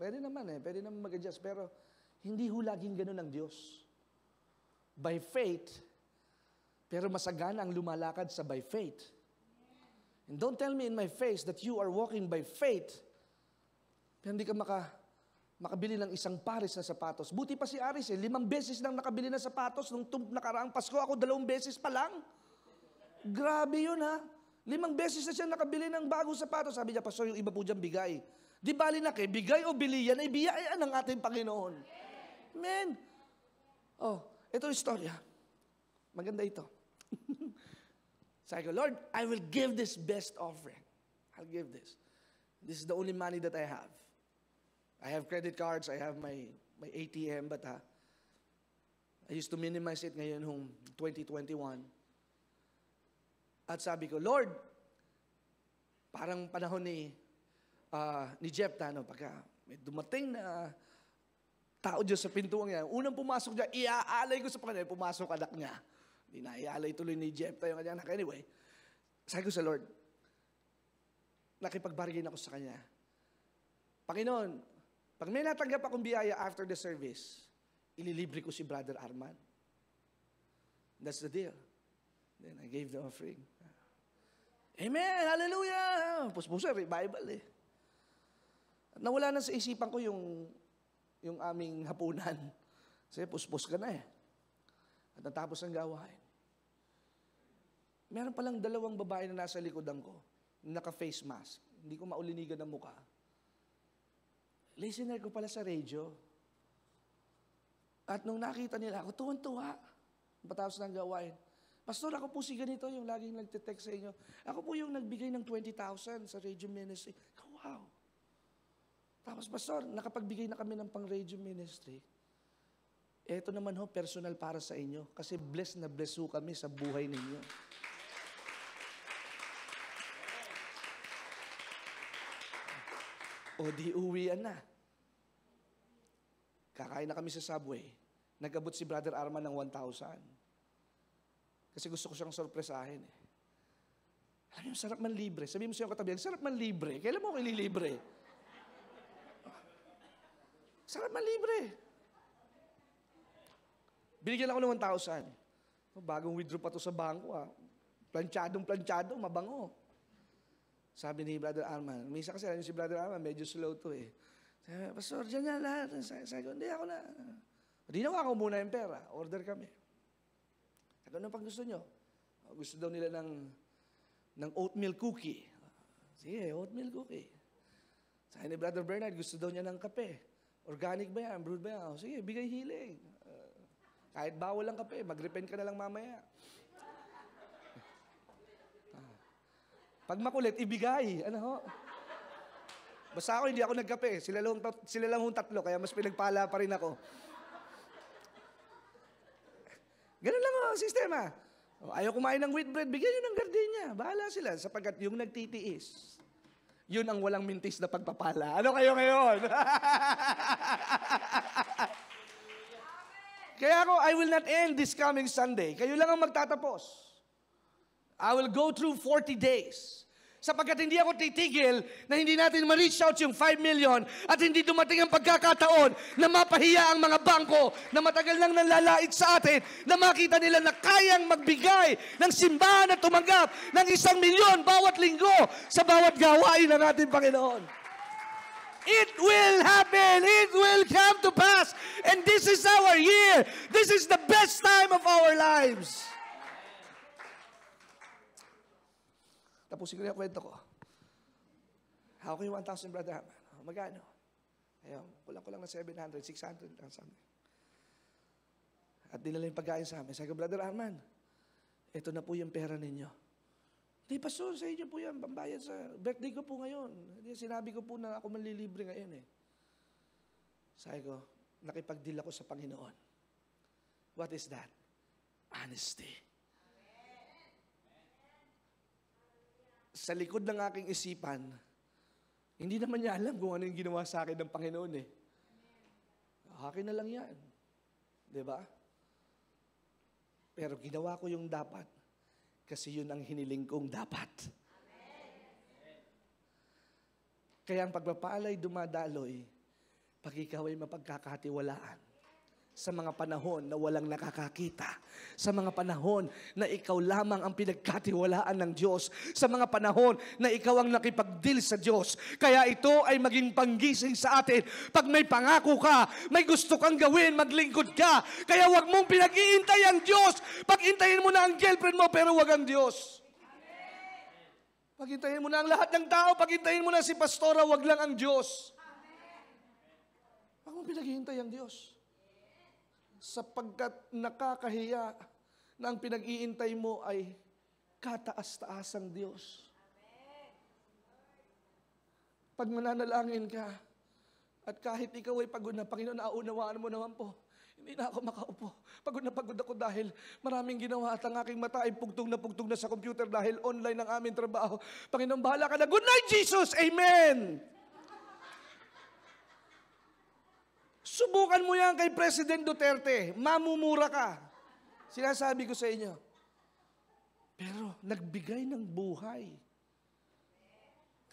Pwede naman mag-adjust. Pero hindi ho laging ganun ang Diyos. By faith, pero masagana ang lumalakad sa by faith. And don't tell me in my face that you are walking by faith, pero hindi ka makabili ng isang pares na sapatos. Buti pa si Aris, 5 beses nang nakabili ng sapatos nung nakaraang Pasko. Ako 2 beses pa lang. Grabe yun, ha? 5 beses na siya nakabili ng bagong sapatos. Sabi niya, Pastor, yung iba po dyan bigay. Di bali na bigay o bili yan, ay biyayaan ng ating Panginoon. Amen. Ito yung istorya. Maganda ito. Sabi ko, Lord, I will give this best offering. I'll give this. This is the only money that I have. I have credit cards, I have my ATM, but I used to minimize it ngayon hong 2021. At sabi ko, Lord, parang panahon ni Jephthah, pagka may dumating na tao dyan sa pintuang niya, unang pumasok niya, iaalay ko sa Panginoon, pumasok anak niya. Hindi na iaalay tuloy ni Jephthah yung kanyang anak. Anyway, sabi ko sa Lord, nakipagbargain ako sa kanya. Panginoon, pag may natanggap akong biyaya after the service, ililibre ko si Brother Arman. That's the deal. Then I gave the offering. Amen! Hallelujah! Puspusa, revival eh. At nawala na sa isipan ko yung aming hapunan. Kasi puspus ka na eh. At natapos ang gawain. Meron palang 2 babae na nasa likodan ko, naka-face mask. Hindi ko maulinigan ang mukha. Listener ko pala sa radio. At nung nakita nila ako, tuwan-tuwa. Patapos ng gawain. Pastor, ako po si ganito, yung laging nagte-text sa inyo. Ako po yung nagbigay ng 20,000 sa radio ministry. Wow! Tapos, Pastor, nakapagbigay na kami ng pang-radio ministry. Ito naman ho, personal para sa inyo. Kasi blessed na blessed ho kami sa buhay ninyo. O di uwian na. Kakain na kami sa Subway. Nag-abot si Brother Arman ng 1,000. Kasi gusto ko siyang sorpresahin. Alam mo, sarap man libre. Sabihin mo sa'yo katabi, sarap man libre. Kailan mo ako ililibre? Sarap man libre. Binigyan ako ng 1,000. Bagong withdraw pa to sa bangko. Planchadong, mabango. Sabi ni Brother Arman, minsan kasi alam si Brother Arman, medyo slow to eh. Sabi, Pastor, dyan yan lahat. Sabi ko, hindi ako na. Dinawa ko muna yung pera. Order kami. Sabi ko, ano pang gusto nyo? Gusto daw nila ng oatmeal cookie. Sige, oatmeal cookie. Sabi ni Brother Bernard, gusto daw niya ng kape. Organic ba yan? Brewed ba yan? Sige, bigay hiling. Kahit bawal ang kape, mag-repent ka na lang mamaya. Pag makulit, ibigay. Ano ho? Basta ako, hindi ako nagkape. Sila lang hong tatlo, kaya mas pinagpala pa rin ako. Ganun lang ang sistema. Ayaw kumain ng wheat bread, bigyan nyo ng gardenia. Bahala sila, sapagkat yung nagtitiis, yun ang walang mintis na pagpapala. Ano kayo ngayon? Kaya ako, I will not end this coming Sunday. Kayo lang ang magtatapos. I will go through 40 days. Sapagkat hindi ako titigil na hindi natin ma-reach out yung 5 million at hindi dumating ang pagkakataon na mapahiya ang mga bangko na matagal nang nanlalait sa atin na makita nila na kayang magbigay ng simbahan at tumanggap ng 1 milyon bawat linggo sa bawat gawain ng ating Panginoon. It will happen. It will come to pass. And this is our year. This is the best time of our lives. Tapusin ko na yung kwento ko. Hawak ko yung 1,000, Brother Haman. Magkano? Ayun, kulang-kulang na 700, 600 lang sa amin. At dinala yung pagkain sa amin. Sabi ko, Brother Arman, ito na po yung pera ninyo. Di, Pastor, sa inyo po yan, pambayad sa birthday ko po ngayon. Sinabi ko po na ako manlilibre ngayon eh. Sabi ko, nakipag-deal ako sa Panginoon. What is that? Honesty. Sa likod ng aking isipan, hindi naman niya alam kung ano yung ginawa sa akin ng Panginoon eh. Akin na lang yan. Diba? Pero ginawa ko yung dapat kasi yun ang hiniling kong dapat. Kaya ang pagpapalay dumadaloy pag ikaw ay mapagkakatiwalaan. Sa mga panahon na walang nakakakita. Sa mga panahon na ikaw lamang ang pinagkatiwalaan ng Diyos. Sa mga panahon na ikaw ang nakipag-deal sa Diyos. Kaya ito ay maging panggising sa atin. Pag may pangako ka, may gusto kang gawin, maglingkod ka. Kaya wag mong pinag-iintay ang Diyos. Pag-intayin mo na ang girlfriend mo, pero wag ang Diyos. Pag-intayin mo na ang lahat ng tao, pag-intayin mo na si pastora, wag lang ang Diyos. Wag mong pinag-iintay ang Diyos. Sapagkat nakakahiya na ang pinag-iintay mo ay kataas-taasang Diyos. Pag mananalangin ka, at kahit ikaw ay pagod na, Panginoon, naunawaan mo naman po, hindi na ako makaupo. Pagod na ako dahil maraming ginawa at ang aking mata ay pugtong na sa computer dahil online ang aming trabaho. Panginoon, bahala ka na. Good night, Jesus! Amen! Subukan mo yan kay President Duterte. Mamumura ka. Sinasabi ko sa inyo. Pero nagbigay ng buhay.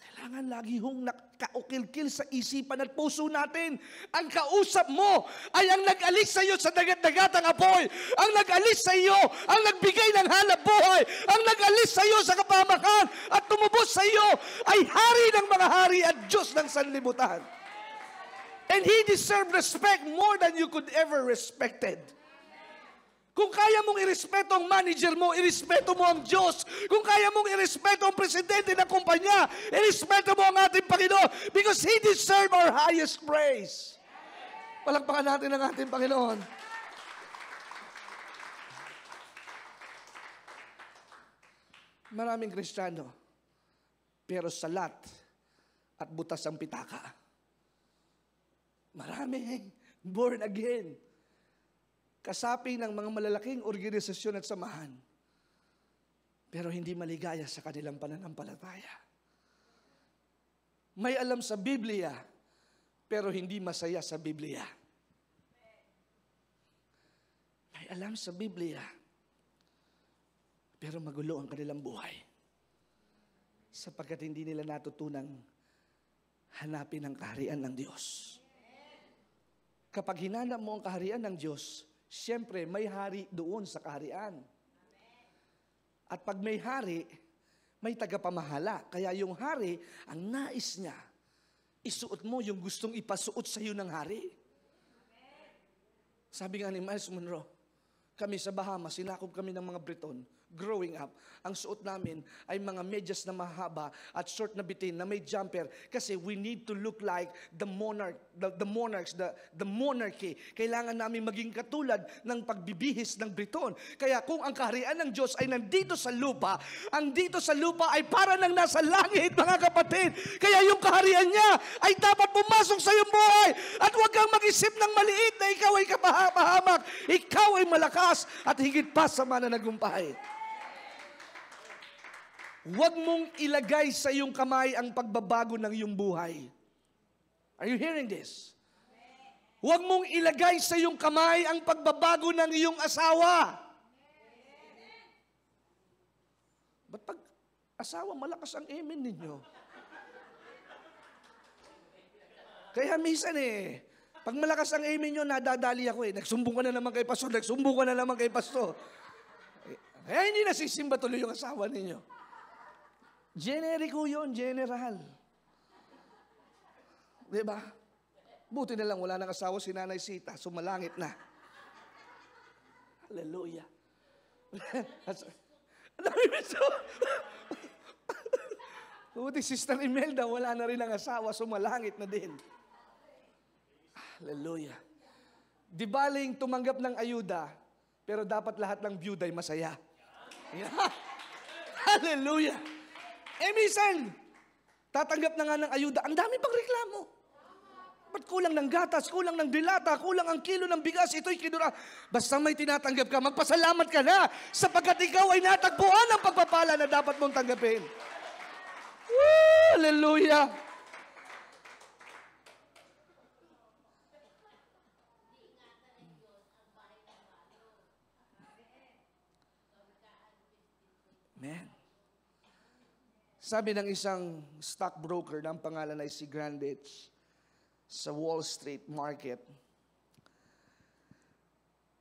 Kailangan lagi hong nakaukil-kil sa isipan at puso natin. Ang kausap mo ay ang nag-alis sa iyo sa dagat-dagatang apoy. Ang nag-alis sa iyo, ang nagbigay ng hanap buhay. Ang nag-alis sa iyo sa kapamakan at tumubos sa iyo ay hari ng mga hari at Diyos ng sanlibutan. And He deserved respect more than you could ever respected. Kung kaya mong irespeto ang manager mo, irespeto mo ang Diyos. Kung kaya mong irespeto ang presidente ng kumpanya, irespeto mo ang ating Panginoon because He deserved our highest praise. Palakpakan natin ang ating Panginoon. Maraming Kristiyano, pero salat at butas ang pitaka. Marami, born again. Kasapi ng mga malalaking organisasyon at samahan. Pero hindi maligaya sa kanilang pananampalataya. May alam sa Biblia, pero hindi masaya sa Biblia. alam sa Biblia, pero magulo ang kanilang buhay. Sapagkat hindi nila natutunang hanapin ang kaharian ng Diyos. Kapag hinanap mo ang kaharian ng Diyos, siyempre may hari doon sa kaharian. At pag may hari, may tagapamahala. Kaya yung hari, ang nais niya, isuot mo yung gustong ipasuot sa iyo ng hari. Sabi nga ni Miles Monroe, kami sa Bahamas, sinakop kami ng mga Briton. Growing up, ang suot namin ay mga medyas na mahaba at short na bitin na may jumper kasi we need to look like the monarchs, the monarchy. Kailangan namin maging katulad ng pagbibihis ng Briton. Kaya kung ang kaharian ng Diyos ay nandito sa lupa, ang dito sa lupa ay para nang nasa langit, mga kapatid. Kaya yung kaharian niya ay dapat pumasok sa iyong buhay at huwag kang mag-isip ng maliit na ikaw ay kapahamak. Ikaw ay malakas at higit pa sa mananagumpay. Huwag mong ilagay sa iyong kamay ang pagbabago ng iyong buhay. Are you hearing this? Huwag mong ilagay sa iyong kamay ang pagbabago ng iyong asawa. Ba't pag asawa, malakas ang amen ninyo? Kaya minsan pag malakas ang amen nyo, nadadali ako Nagsumbong ka na naman kay pastor, nagsumbong ka na naman kay pastor. Kaya hindi nasisimba tuloy yung asawa ninyo. Generico yun, general. Diba? Buti na lang wala nang asawa si Nanay Sita, sumalangit na. Hallelujah. Buti Sister Imelda, wala na rin ang asawa, sumalangit na din. Hallelujah. Di baling tumanggap ng ayuda, pero dapat lahat ng byuday masaya. Yeah. Hallelujah. Minsan, tatanggap na nga ng ayuda, ang dami pang reklamo. Ba't kulang ng gatas, kulang ng dilata, kulang ang kilo ng bigas, ito'y kinura. Basta may tinatanggap ka, magpasalamat ka na, sapagkat ikaw ay natagpuan ng pagpapala na dapat mong tanggapin. Woo! Hallelujah! Man. Sabi ng isang stockbroker na ang pangalan ay si Grandich sa Wall Street Market,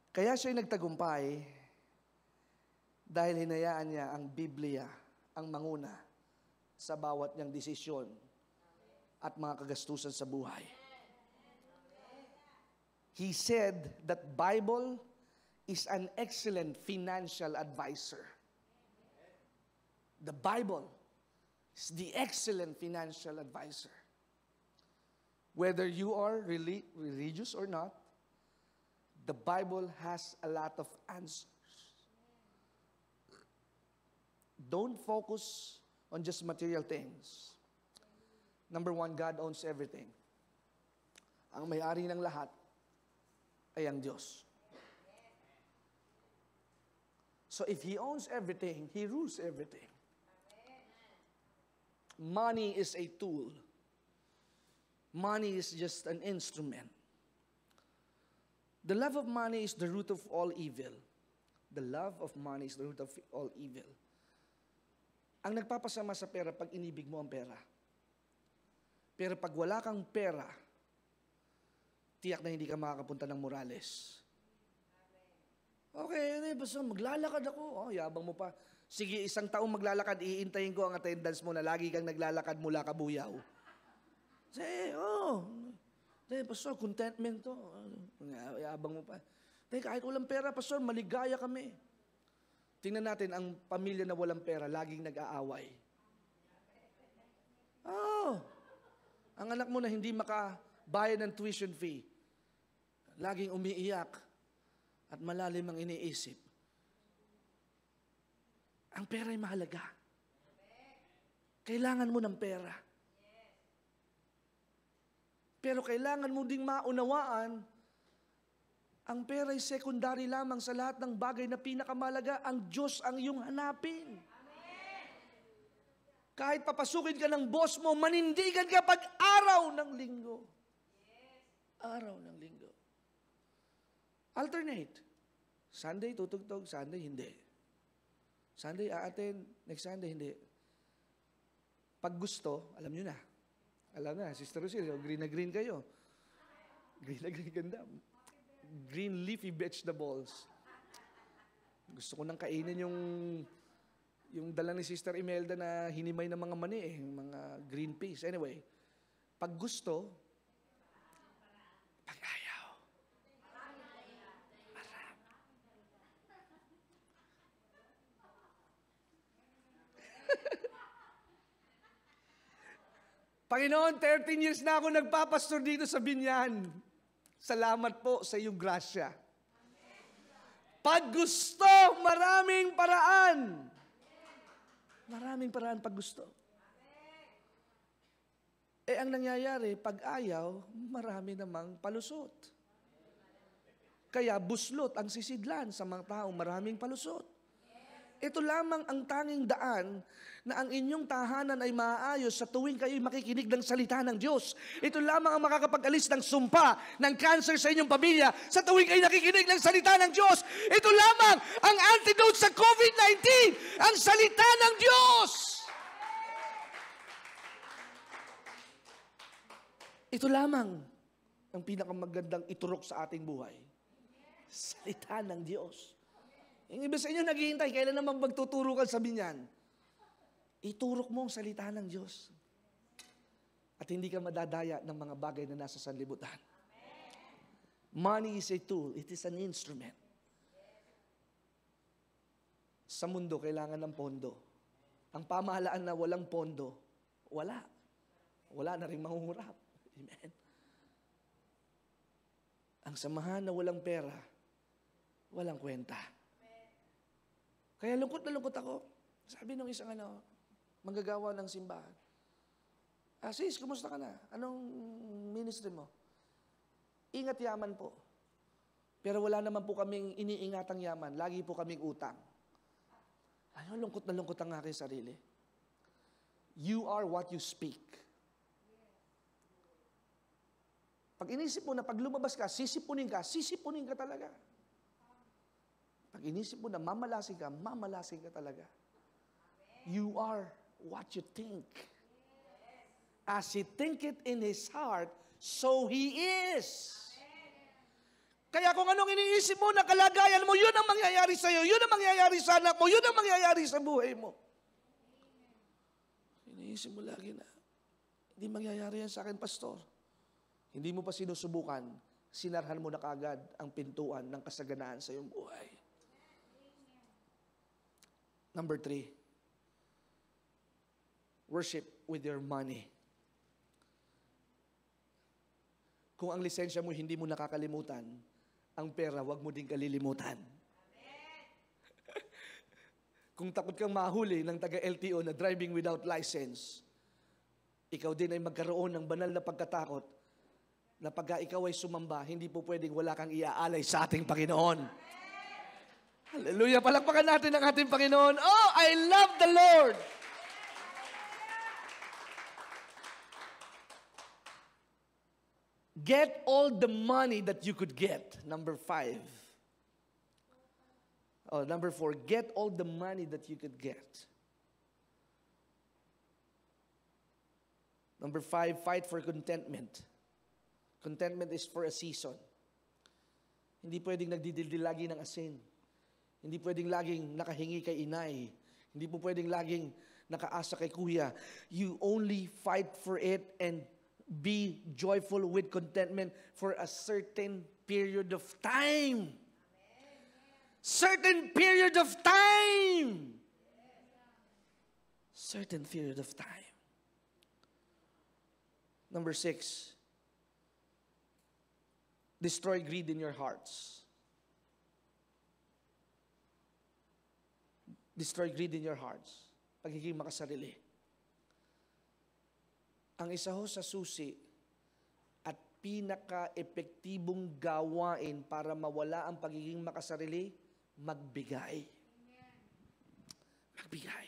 kaya siya'y nagtagumpay dahil hinayaan niya ang Biblia ang manguna sa bawat niyang desisyon at mga kagastusan sa buhay. He said that Bible is an excellent financial advisor. The Bible is the excellent financial advisor. Whether you are religious or not, the Bible has a lot of answers. Don't focus on just material things. Number one, God owns everything. Ang may-ari ng lahat ay ang Diyos. So if He owns everything, He rules everything. Money is a tool. Money is just an instrument. The love of money is the root of all evil. The love of money is the root of all evil. Ang nagpapasama sa pera, pag inibig mo ang pera. Pero pag wala kang pera, tiyak na hindi ka makakapunta ng Morales. Okay, basta maglalakad ako. Yabang mo pa. Sige, isang taong maglalakad, iintayin ko ang attendance mo na lagi kang naglalakad mula Kabuyaw. Pastor, contentment to. Yabang mo pa. Kahit walang pera, Pastor, maligaya kami. Tingnan natin ang pamilya na walang pera, laging nag-aaway. Ang anak mo na hindi makabayad ng tuition fee, laging umiiyak at malalim ang iniisip. Ang pera ay mahalaga. Kailangan mo ng pera. Pero kailangan mo ding maunawaan, ang pera ay secondary lamang sa lahat ng bagay na pinakamahalaga. Ang Diyos ang iyong hanapin. Kahit papasukin ka ng boss mo, manindigan ka pag araw ng linggo. Araw ng linggo. Alternate. Sunday, tutugtog. Sunday, hindi. Sunday, aaten. Next Sunday, hindi. Pag gusto, alam nyo na. Alam na, Sister Rosie, green na green kayo. Green na green, ganda. Green leafy vegetables. Gusto ko nang kainin yung dala ni Sister Imelda na hinimay ng mga mani mga green peas. Anyway, pag gusto, pag ayaw. Marami. Panginoon, 13 years na ako nagpapastor dito sa Binyan. Salamat po sa iyong grasya. Pag gusto, maraming paraan. Maraming paraan pag gusto. Ang nangyayari, pag ayaw, marami namang palusot. Kaya buslot ang sisidlan sa mga taong maraming palusot. Ito lamang ang tanging daan na ang inyong tahanan ay maayos sa tuwing kayo'y makikinig ng salita ng Diyos. Ito lamang ang makakapag-alis ng sumpa, ng cancer sa inyong pamilya sa tuwing kayo'y nakikinig ng salita ng Diyos. Ito lamang ang antidote sa COVID-19, ang salita ng Diyos. Ito lamang ang pinakamagandang iturok sa ating buhay. Salita ng Diyos. Yung iba sa inyo naghihintay, kailan naman magtuturo ka sa Binyan? Iturok mo ang salita ng Diyos. At hindi ka madadaya ng mga bagay na nasa sanlibutan. Money is a tool. It is an instrument. Sa mundo, kailangan ng pondo. Ang pamahalaan na walang pondo, wala. Wala na rin mangungurap. Amen. Ang samahan na walang pera, walang kwenta. Kaya lungkot na lungkot ako. Sabi nung isang manggagawa ng simbahan. Sis, kumusta ka na? Anong ministry mo? Ingat yaman po. Pero wala naman po kaming iniingatang yaman. Lagi po kaming utang. Lungkot na lungkot ang aking sarili. You are what you speak. Pag inisip mo na pag lumabas ka, sisipunin ka talaga. Pag inisip mo na mamalasing ka talaga. You are what you think. As he thinketh in his heart, so he is. Kaya kung anong iniisip mo na kalagayan mo, yun ang mangyayari sa'yo, yun ang mangyayari sa anak mo, yun ang mangyayari sa buhay mo. Iniisip mo lagi na, hindi mangyayari yan sa akin, pastor. Hindi mo pa sinusubukan, sinarhan mo na kagad ang pintuan ng kasaganaan sa iyong buhay. Number 3, worship with your money. Kung ang lisensya mo hindi mo nakakalimutan, ang pera wag mo din kalilimutan. Kung takot kang mahuli ng taga-LTO na driving without license, ikaw din ay magkaroon ng banal na pagkatakot na pagka ikaw ay sumamba, hindi po pwedeng wala kang iaalay sa ating Panginoon. Hallelujah! Palakpakan natin ang ating Panginoon. Oh, I love the Lord! Get all the money that you could get. Number 5. Number 4, get all the money that you could get. Number 5, fight for contentment. Contentment is for a season. Hindi pwedeng nagdidildil lagi ng asin. Hindi pwedeng laging nakahingi kay inay. Hindi po pwedeng laging nakaasa kay kuya. You only fight for it and be joyful with contentment for a certain period of time. Certain period of time. Certain period of time. Number 6, destroy greed in your hearts. Destroy greed in your hearts. Pagiging makasarili. Ang isa ho sa susi at pinaka-epektibong gawain para mawala ang pagiging makasarili, magbigay. Magbigay.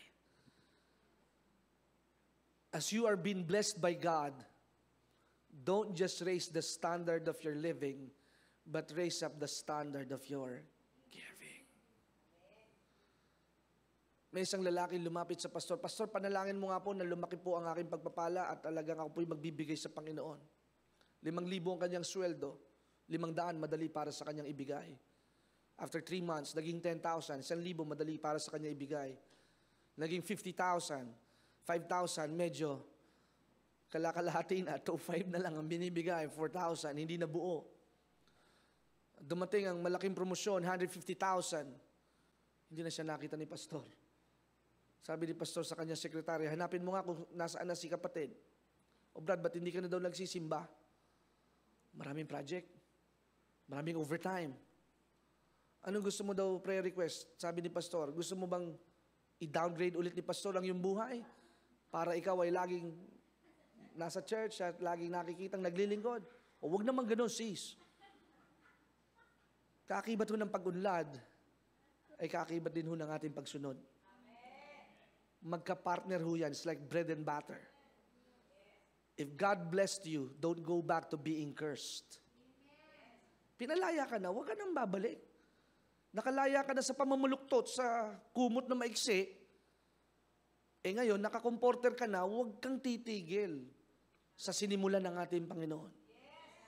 As you are being blessed by God, don't just raise the standard of your living, but raise up the standard of your giving. May isang lalaki lumapit sa pastor, "Pastor, panalangin mo nga po na lumaki po ang aking pagpapala at talagang ako po'y magbibigay sa Panginoon." 5,000 ang kanyang sweldo, 500 madali para sa kanyang ibigay. After 3 months, naging 10,000, 1,000 madali para sa kanya ibigay. Naging 50,000, 5,000 medyo kalakalahati na, 2,500 na lang ang binibigay, 4,000, hindi na buo. Dumating ang malaking promosyon, 150,000. Hindi na siya nakita ni pastor. Sabi ni pastor sa kanyang sekretarya, "Hanapin mo nga kung nasaan na si kapatid. O Brad, ba't hindi ka na daw nagsisimba? Maraming project, maraming overtime. Anong gusto mo daw prayer request?" Sabi ni pastor, "Gusto mo bang i-downgrade ulit ni pastor ang iyong buhay? Para ikaw ay laging nasa church at laging nakikitang naglilingkod? O wag naman ganun, sis. Kaakibat ho ng pag-unlad, ay kaakibat din ho ng ating pagsunod. Magka-partner ho yan. It's like bread and butter. If God blessed you, don't go back to being cursed. Pinalaya ka na, huwag ka nang babalik. Nakalaya ka na sa pamamuluktot, sa kumot na maiksi. Ngayon, nakakomporter ka na, huwag kang titigil sa sinimulan ng ating Panginoon.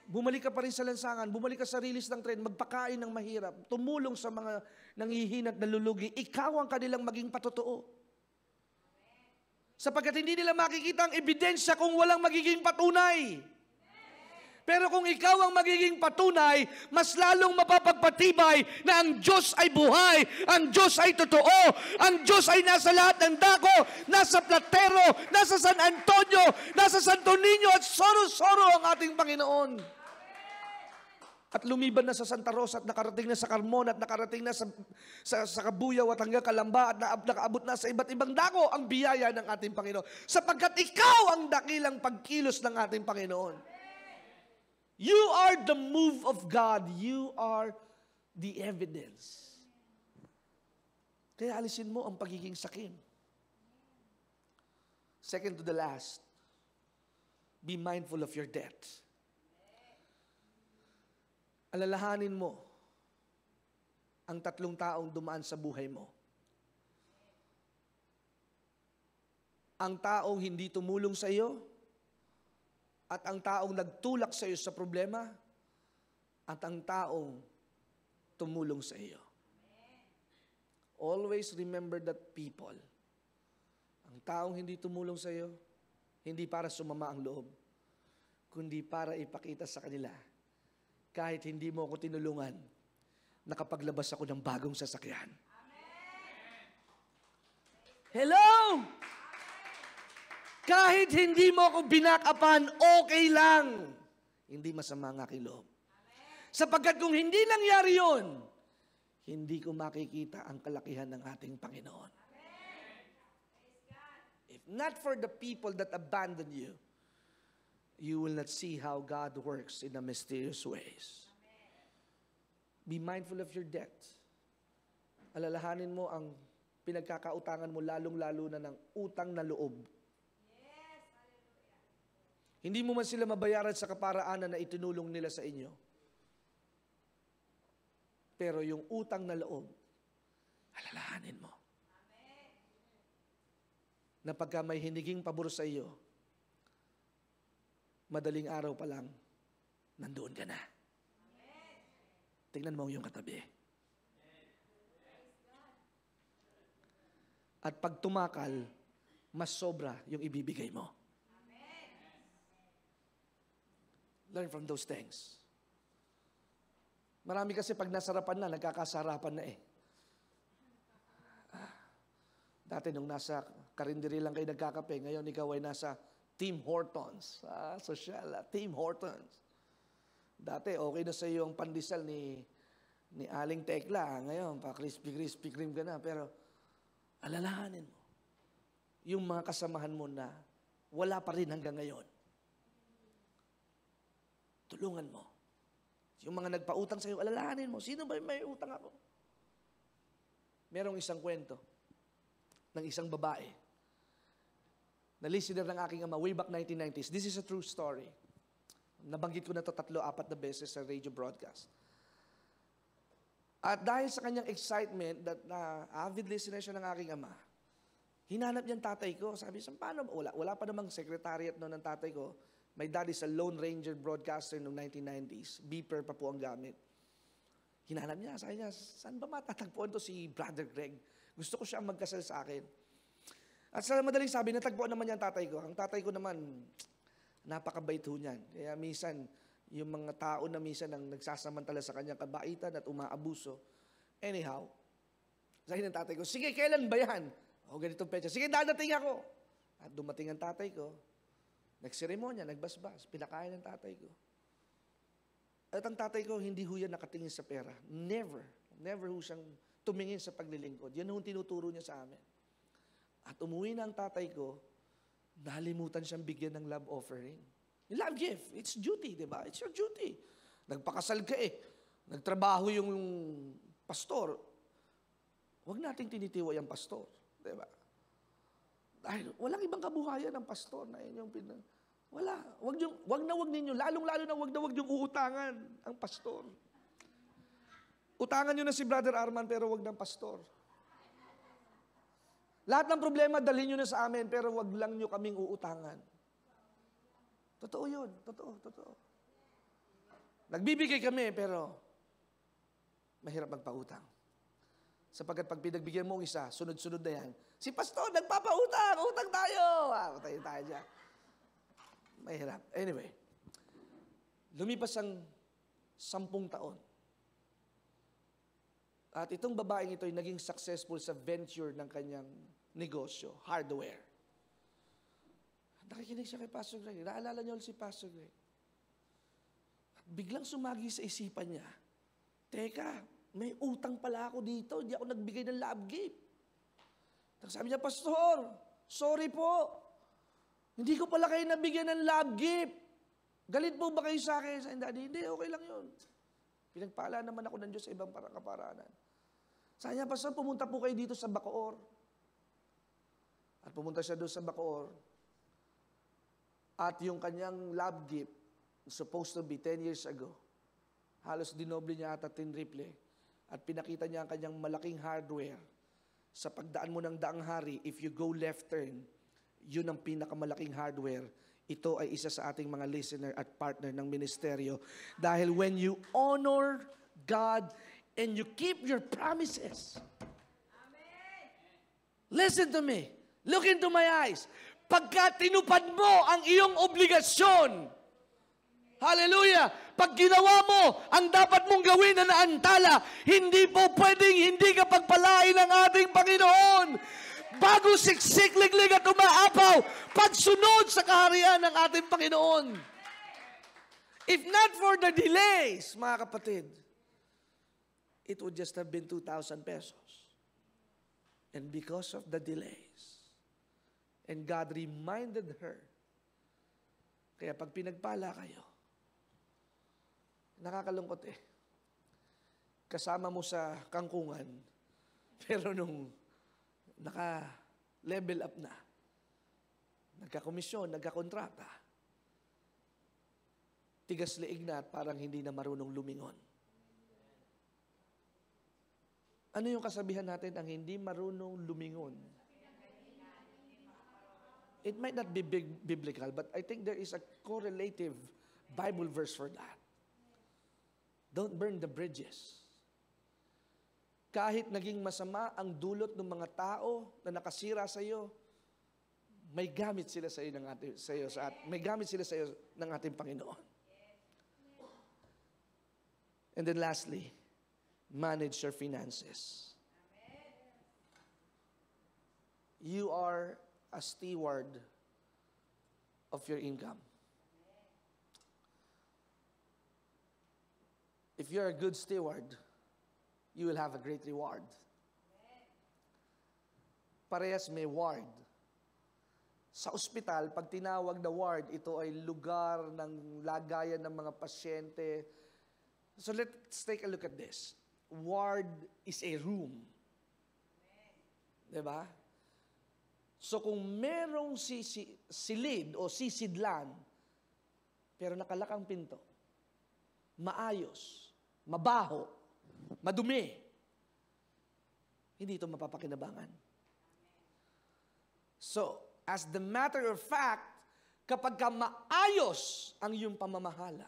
Bumalik ka pa rin sa lansangan, bumalik ka sa release ng tren, magpakain ng mahirap, tumulong sa mga nanghihina at nalulugi, ikaw ang kanilang maging patotoo. Sapagkat hindi nila makikita ang ebidensya kung walang magiging patunay. Pero kung ikaw ang magiging patunay, mas lalong mapapagpatibay na ang Diyos ay buhay, ang Diyos ay totoo, ang Diyos ay nasa lahat ng dako, nasa Platero, nasa San Antonio, nasa Santo Niño at soro-soro ang ating Panginoon. At lumiban na sa Santa Rosa at nakarating na sa Carmona at nakarating na sa Kabuyaw at hanggang Kalamba at nakaabot na sa iba't ibang dako ang biyaya ng ating Panginoon. Sapagkat ikaw ang dakilang pagkilos ng ating Panginoon. You are the move of God. You are the evidence. Kaya alisin mo ang pagiging sakim. Second to the last, be mindful of your debt. Alalahanin mo ang 3 taong dumaan sa buhay mo. Ang taong hindi tumulong sa iyo, at ang taong nagtulak sa iyo sa problema, at ang taong tumulong sa iyo. Always remember that people. Ang taong hindi tumulong sa iyo, hindi para sumama ang loob, kundi para ipakita sa kanila, kahit hindi mo ako tinulungan, nakapaglabas ako ng bagong sasakyan. Hello! Kahit hindi mo ako binakapan, okay lang. Hindi masama ang aking loob. Sapagkat kung hindi nangyari yun, hindi ko makikita ang kalakihan ng ating Panginoon. If not for the people that abandon you, you will not see how God works in a mysterious ways. Be mindful of your debt. Alalahanin mo ang pinagkakautangan mo, lalong-lalo na ng utang na loob. Hindi mo man sila mabayaran sa kaparaanan na itinulong nila sa inyo. Pero yung utang na loob, alalahanin mo. Na pagka may hiniging pabor sa iyo, madaling araw pa lang, nandoon ka na. Tingnan mo yung katabi. At pag tumakal, mas sobra yung ibibigay mo. Learn from those things. Marami kasi pag nasarapan na, nagkakasarapan na eh. Dati nung nasa karinderi lang kayo nagkakape, ngayon ikaw ay nasa Tim Hortons. Social, Tim Hortons. Dati okay na sa iyo ang pandesal ni Aling Tekla. Ngayon, pa crispy cream ka na. Pero alalahanin mo, yung mga kasamahan mo na wala pa rin hanggang ngayon. Tulungan mo. Yung mga nagpautang sa iyo, alalahanin mo, sino ba may utang ako? Merong isang kwento ng isang babae na listener ng aking ama way back 1990s. This is a true story. Nabanggit ko na ito 3-4 na beses sa radio broadcast. At dahil sa kanyang excitement that na avid listener siya ng aking ama, Hinanap niya ang tatay ko. Sabi niya, paano? Wala pa namang secretariat noon ng tatay ko. My dad is a Lone Ranger broadcaster noong 1990s. Beeper pa po ang gamit. Hinanap niya. Sabi niya, saan ba matatagpuan to si Brother Greg? Gusto ko siya magkasal sa akin. At sa madaling sabi, natagpuan naman niya ang tatay ko. Ang tatay ko naman, napakabait ho niyan. Kaya minsan, yung mga tao na minsan ang nagsasamantala sa kanyang kabaitan at umaabuso. Anyhow, sabi ng tatay ko, sige, kailan ba yan? O ganitong petsa. Sige, dadating ako. At dumating ang tatay ko. Nagseremonya, nagbasbas, pinakain ng tatay ko. At ang tatay ko, hindi ho yan nakatingin sa pera. Never. Never ho siyang tumingin sa paglilingkod. Yan ho tinuturo niya sa amin. At umuwi na ang tatay ko, nalimutan siyang bigyan ng love offering. Yung love gift, it's duty, di ba? It's your duty. Nagpakasal ka eh. Nagtrabaho yung pastor. Huwag nating tinitiway ang pastor. Di ba? Dahil walang ibang kabuhayan ng pastor na inyong wala. Wag na wag ninyo, lalong-lalo na wag yung uutangan ang pastor. Utangan nyo na si Brother Arman pero wag ng pastor. Lahat ng problema dalhin nyo na sa amin pero wag lang nyo kaming uutangan. Totoo yun. Totoo. Nagbibigay kami pero mahirap magpautang. Sapagkat pag pinagbigyan mo isa, sunod-sunod na yan, si pastor, nagpapautang, utang tayo. Utang tayo dyan. Mahirap. Anyway, lumipas ang 10 taon. At itong babaeng ito ay naging successful sa venture ng kanyang negosyo, hardware. Nakikinig siya kay Pastor Greg. Naalala niyo si Pastor Greg. At biglang sumagi sa isipan niya, teka, may utang pala ako dito, hindi ako nagbigay ng love gift. Sabi niya, Pastor, sorry po. Hindi ko pala kayo nabigyan ng love gift. Galit po ba kayo sa akin? Sabi niya, hindi, okay lang yun. Pinagpala naman ako ng Diyos sa ibang kaparaanan. Sabi niya, Pastor, pumunta po kayo dito sa Bacoor. At pumunta siya doon sa Bacoor. At yung kanyang love gift, supposed to be 10 years ago, halos dinoble niya ata 10 triple. At pinakita niya ang kanyang malaking hardware. Sa pagdaan mo ng daang hari, if you go left turn, yun ang pinakamalaking hardware. Ito ay isa sa ating mga listener at partner ng ministeryo. Dahil when you honor God and you keep your promises. Amen. Listen to me. Look into my eyes. Pagka tinupad mo ang iyong obligasyon, hallelujah! Pag ginawa mo ang dapat mong gawin na naantala, hindi po pwedeng hindi ka pagpalain ng ating Panginoon. Bago siksik, liglig at umaapaw, pagsunod sa kaharian ng ating Panginoon. If not for the delays, mga kapatid, it would just have been 2,000 pesos. And because of the delays, and God reminded her, kaya pag pinagpala kayo, nakakalungkot eh. Kasama mo sa kangkungan, pero nung naka-level up na, nagkakomisyon, nagkakontrata, tigas liig na at parang hindi na marunong lumingon. Ano yung kasabihan natin ang hindi marunong lumingon? It might not be biblical, but I think there is a correlative Bible verse for that. Don't burn the bridges. Kahit naging masama ang dulot ng mga tao na nakasira sa iyo, may gamit sila sa iyo may gamit sila sa iyo ng ating Panginoon. And then lastly, manage your finances. You are a steward of your income. If you're a good steward, you will have a great reward. Parehas may ward. Sa ospital, pag tinawag na ward, ito ay lugar ng lagayan ng mga pasyente. So let's take a look at this. Ward is a room. Diba? So kung merong silid o sisidlan, pero nakalakang pinto, maayos, mabaho, madumi, hindi ito mapapakinabangan. So, as the matter of fact, kapag ka maayos ang iyong pamamahala,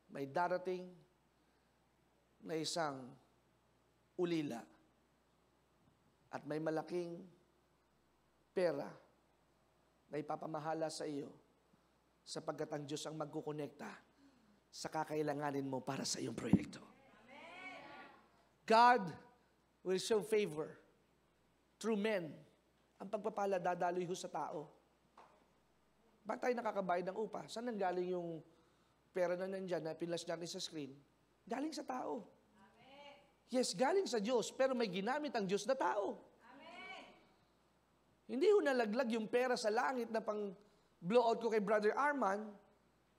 may darating na isang ulila at may malaking pera na ipapamahala sa iyo sapagkat ang Diyos ang magkukonekta sa kakailanganin mo para sa iyong proyekto. God will show favor through men. Ang pagpapala dadaloy ho sa tao. Bakit tayo nakakabayad ng upa? Saan nanggaling yung pera na nandyan na pinlas natin sa screen? Galing sa tao. Amen. Yes, galing sa Diyos, pero may ginamit ang Diyos na tao. Amen. Hindi ho nalaglag yung pera sa langit na pang blowout ko kay Brother Arman,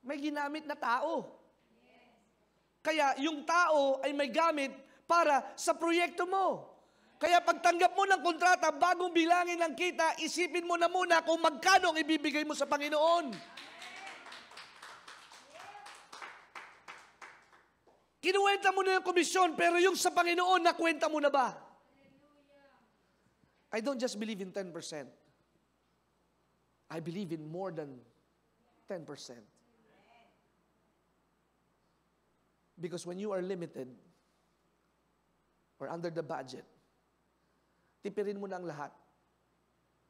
may ginamit na tao. Yes. Kaya yung tao ay may gamit para sa proyekto mo. Kaya pagtanggap mo ng kontrata, bagong bilangin ang kita, isipin mo na muna kung magkano ang ibibigay mo sa Panginoon. Kinuwenta mo na yung komisyon, pero yung sa Panginoon, nakwenta mo na ba? I don't just believe in 10%. I believe in more than 10%. Because when you are limited, or under the budget, tipirin mo na ang lahat,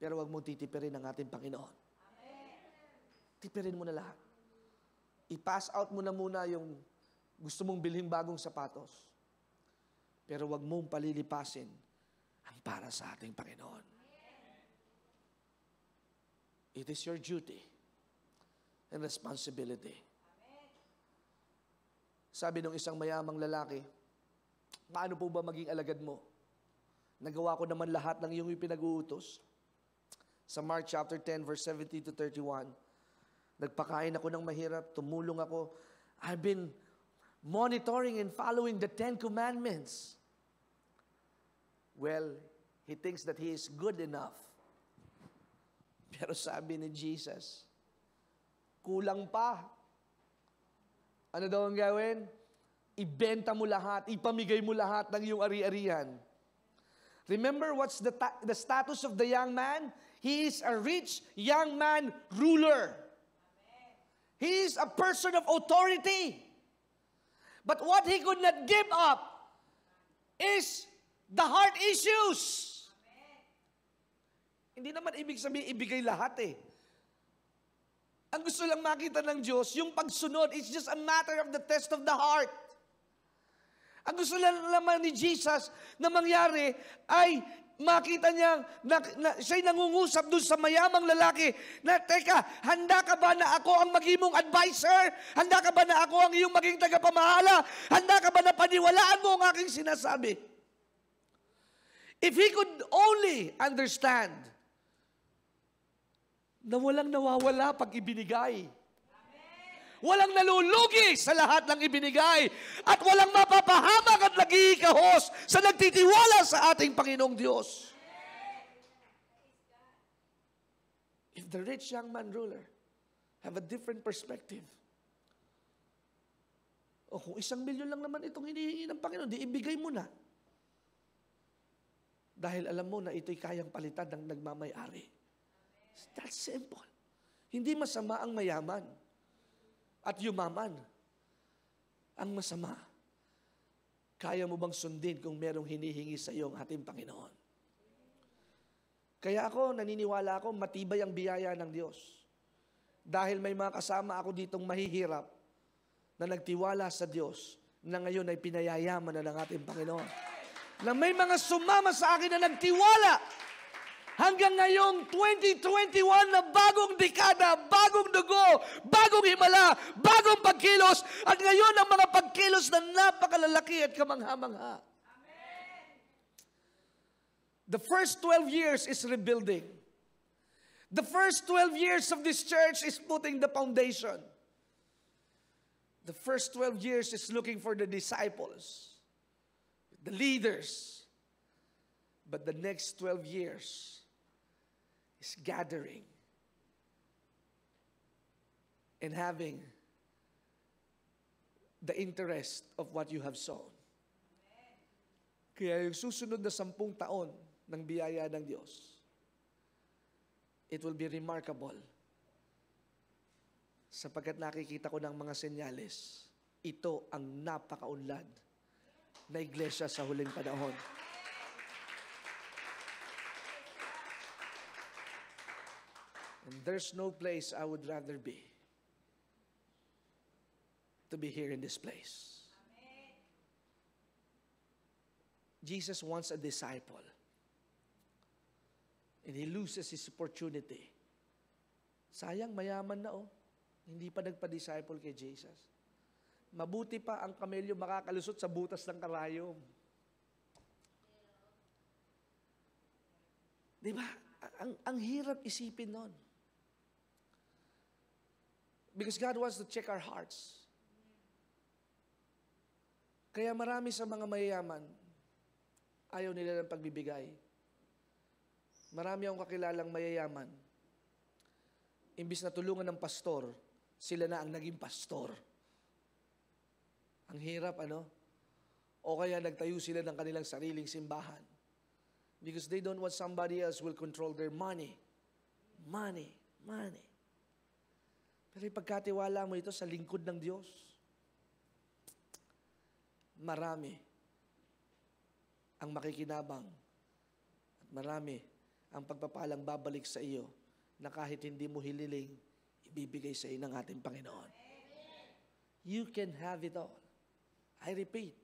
pero wag mong titipirin ang ating Panginoon. Tipirin mo na lahat. I-pass out mo na muna yung gusto mong bilhin bagong sapatos. Pero wag mong palilipasin ang para sa ating Panginoon. It is your duty and responsibility. Sabi ng isang mayamang lalaki, paano po ba maging alagad mo? Nagawa ko naman lahat ng iyong ipinag-uutos. Sa Mark chapter 10, verse 70 to 31, nagpakain ako ng mahirap, tumulong ako. I've been monitoring and following the 10 Commandments. Well, he thinks that he is good enough. Pero sabi ni Jesus, kulang pa. Ano daw ang gawin? Ibenta mo lahat, ipamigay mo lahat ng iyong ari-arian. Remember what's the status of the young man? He is a rich young man ruler. He is a person of authority. But what he could not give up is the heart issues. Hindi naman ibig sabihin ibigay lahat eh. Ang gusto lang makita ng Diyos, yung pagsunod is just a matter of the test of the heart. Ang gusto lang naman ni Jesus na mangyari ay makita niya na siya'y nangungusap doon sa mayamang lalaki na, teka, handa ka ba na ako ang maging mong advisor? Handa ka ba na ako ang iyong maging tagapamahala? Handa ka ba na paniwalaan mo ang aking sinasabi? If he could only understand na walang nawawala pag ibinigay. Walang nalulugi sa lahat ng ibinigay. At walang mapapahamak at nagigikahos sa nagtitiwala sa ating Panginoong Diyos. If the rich young man ruler have a different perspective, o kung 1 milyon lang naman itong hinihingi ng Panginoon, di ibigay mo na. Dahil alam mo na ito'y kayang palitan ng nagmamay-ari. That's simple. Hindi masama ang mayaman at yumaman. Ang masama, kaya mo bang sundin kung merong hinihingi sa iyo ang ating Panginoon? Kaya ako, naniniwala ako, matibay ang biyaya ng Diyos. Dahil may mga kasama ako ditong mahihirap na nagtiwala sa Diyos na ngayon ay pinayayaman na ng ating Panginoon. Na may mga sumama sa akin na nagtiwala hanggang ngayong 2021 na bagong dekada, bagong dugo, bagong himala, bagong pagkilos, at ngayon ang mga pagkilos na napakalalaki at kamangha-mangha. The first 12 years is rebuilding. The first 12 years of this church is putting the foundation. The first 12 years is looking for the disciples, the leaders. But the next 12 years is gathering and having the interest of what you have sown. Kaya yung susunod na 10 taon ng biyaya ng Diyos, it will be remarkable. Sapagkat nakikita ko ng mga senyales, ito ang napakaunlad na iglesia sa huling panahon. And there's no place I would rather be to be here in this place. Jesus wants a disciple. And he loses his opportunity. Sayang, mayaman na Hindi pa nagpa-disciple kay Jesus. Mabuti pa ang kamelyo makakalusot sa butas ng karayom. Di ba? Ang hirap isipin nun. Because God wants to check our hearts. Kaya marami sa mga mayayaman, ayaw nila ng pagbibigay. Marami akong kakilalang mayayaman. Imbis na tulungan ng pastor, sila na ang naging pastor. Ang hirap, O kaya nagtayo sila ng kanilang sariling simbahan. Because they don't want somebody else will control their money. Money. Pero ipagkatiwala mo ito sa lingkod ng Diyos, marami ang makikinabang at marami ang pagpapalang babalik sa iyo na kahit hindi mo hililing, ibibigay sa iyo ng ating Panginoon. You can have it all. I repeat,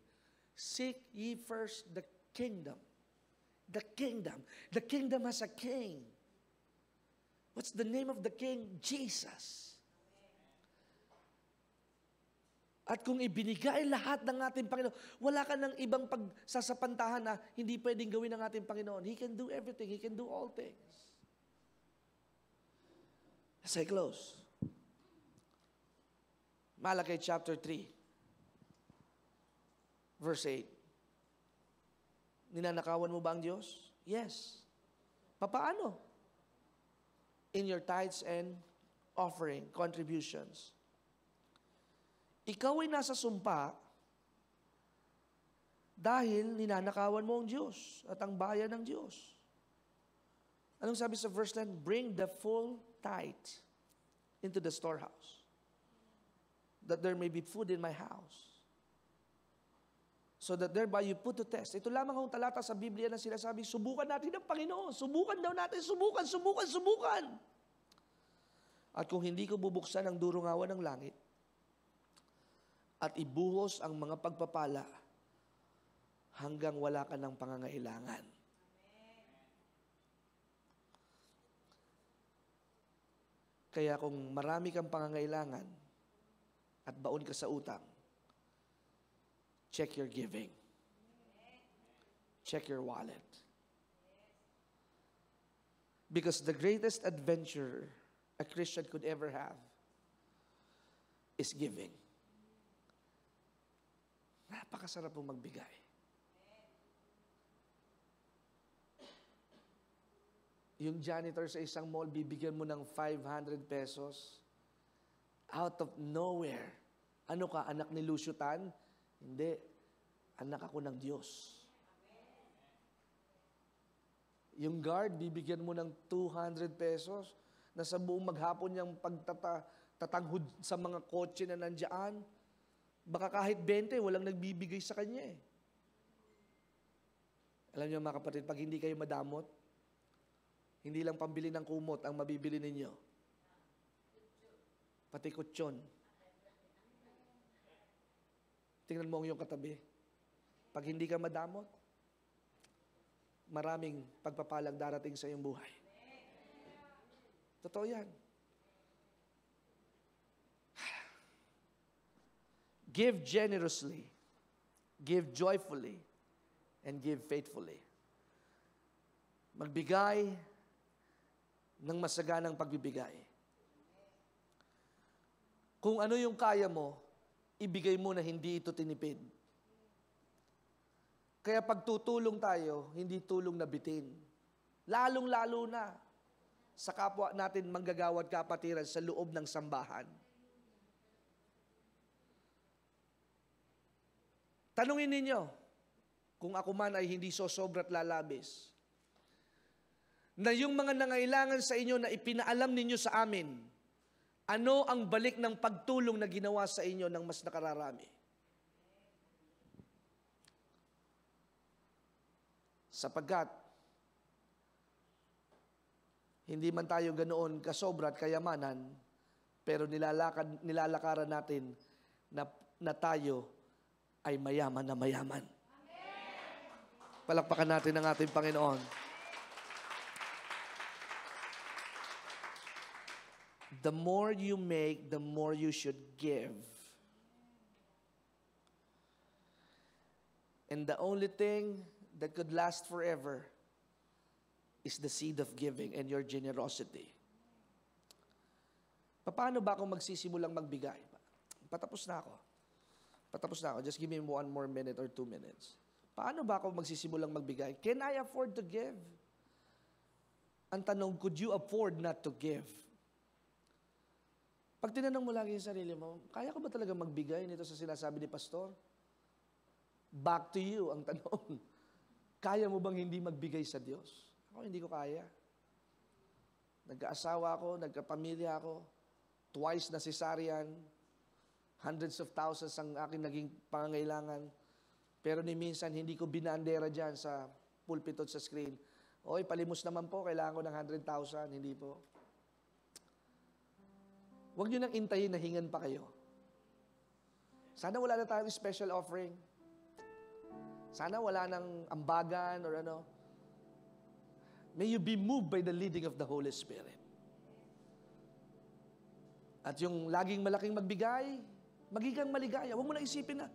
seek ye first the kingdom. The kingdom. The kingdom has a king. What's the name of the king? Jesus. At kung ibinigay lahat ng ating Panginoon, wala ka ng ibang pagsasapantahan na hindi pwedeng gawin ng ating Panginoon. He can do everything. He can do all things. As I close, Malachi chapter 3, verse 8. Ninanakawan mo ba ang Diyos? Yes. Papaano? In your tithes and offering, contributions. Ikaw ay nasa sumpa dahil ninanakawan mo ang Diyos at ang bayan ng Diyos. Anong sabi sa verse 10? Bring the full tithe into the storehouse, that there may be food in my house, so that thereby you put to test. Ito lamang ang talata sa Biblia na sinasabi, subukan natin ang Panginoon. Subukan daw natin, subukan. At kung hindi ko bubuksan ang durungawan ng langit, at ibuhos ang mga pagpapala hanggang wala ka ng pangangailangan. Kaya kung marami kang pangangailangan at baon ka sa utang, check your giving. Check your wallet. Because the greatest adventure a Christian could ever have is giving. Napakasarap pong magbigay. Yung janitor sa isang mall, bibigyan mo ng 500 pesos out of nowhere. Ano ka, anak ni Lucio Tan? Hindi. Anak ako ng Diyos. Yung guard, bibigyan mo ng 200 pesos na sa buong maghapon niyang pagtatanghod sa mga kotse na nandiyan. Baka kahit 20, walang nagbibigay sa kanya eh. Alam niyo mga kapatid, pag hindi kayo madamot, hindi lang pambili ng kumot ang mabibili ninyo. Pati kutsyon. Tingnan mo ang iyong katabi. Pag hindi ka madamot, maraming pagpapalang darating sa iyong buhay. Totoo yan. Give generously, give joyfully, and give faithfully. Magbigay ng masaganang pagbibigay. Kung ano yung kaya mo, ibigay mo na hindi ito tinipid. Kaya pagtutulong tayo, hindi tulong na bitin. Lalong-lalo na sa kapwa natin manggagawad kapatiran sa loob ng sambahan. Tanungin ninyo, kung ako man ay hindi sosobra at lalabis, na yung mga nangailangan sa inyo na ipinaalam ninyo sa amin, ano ang balik ng pagtulong na ginawa sa inyo ng mas nakararami? Sapagkat, hindi man tayo ganoon kasobra at kayamanan, pero nilalakaran natin na tayo ay mayaman na mayaman. Palakpakan natin ang ating Panginoon. The more you make, the more you should give. And the only thing that could last forever is the seed of giving and your generosity. Paano ba ako magsisimulang magbigay? Patapos na ako. Just give me 1 more minute or 2 minutes. Paano ba ako magsisimulang magbigay? Can I afford to give? Ang tanong, could you afford not to give? Pag tinanong mo lagi yung sarili mo, kaya ko ba talaga magbigay nito sa sinasabi ni Pastor? Back to you ang tanong. Kaya mo bang hindi magbigay sa Diyos? Ako hindi ko kaya. Nagkaasawa ako, nagkapamilya ako, twice na cesarean, hundreds of thousands ang aking naging pangangailangan. Pero ni minsan, hindi ko binandera dyan sa pulpit at sa screen. Oy, palimos naman po, kailangan ko ng 100,000. Hindi po. Huwag nyo nang intayin na hingan pa kayo. Sana wala na tayong special offering. Sana wala nang ambagan or ano. May you be moved by the leading of the Holy Spirit. At yung laging malaking magbigay, magiging maligaya. Huwag mo na isipin na,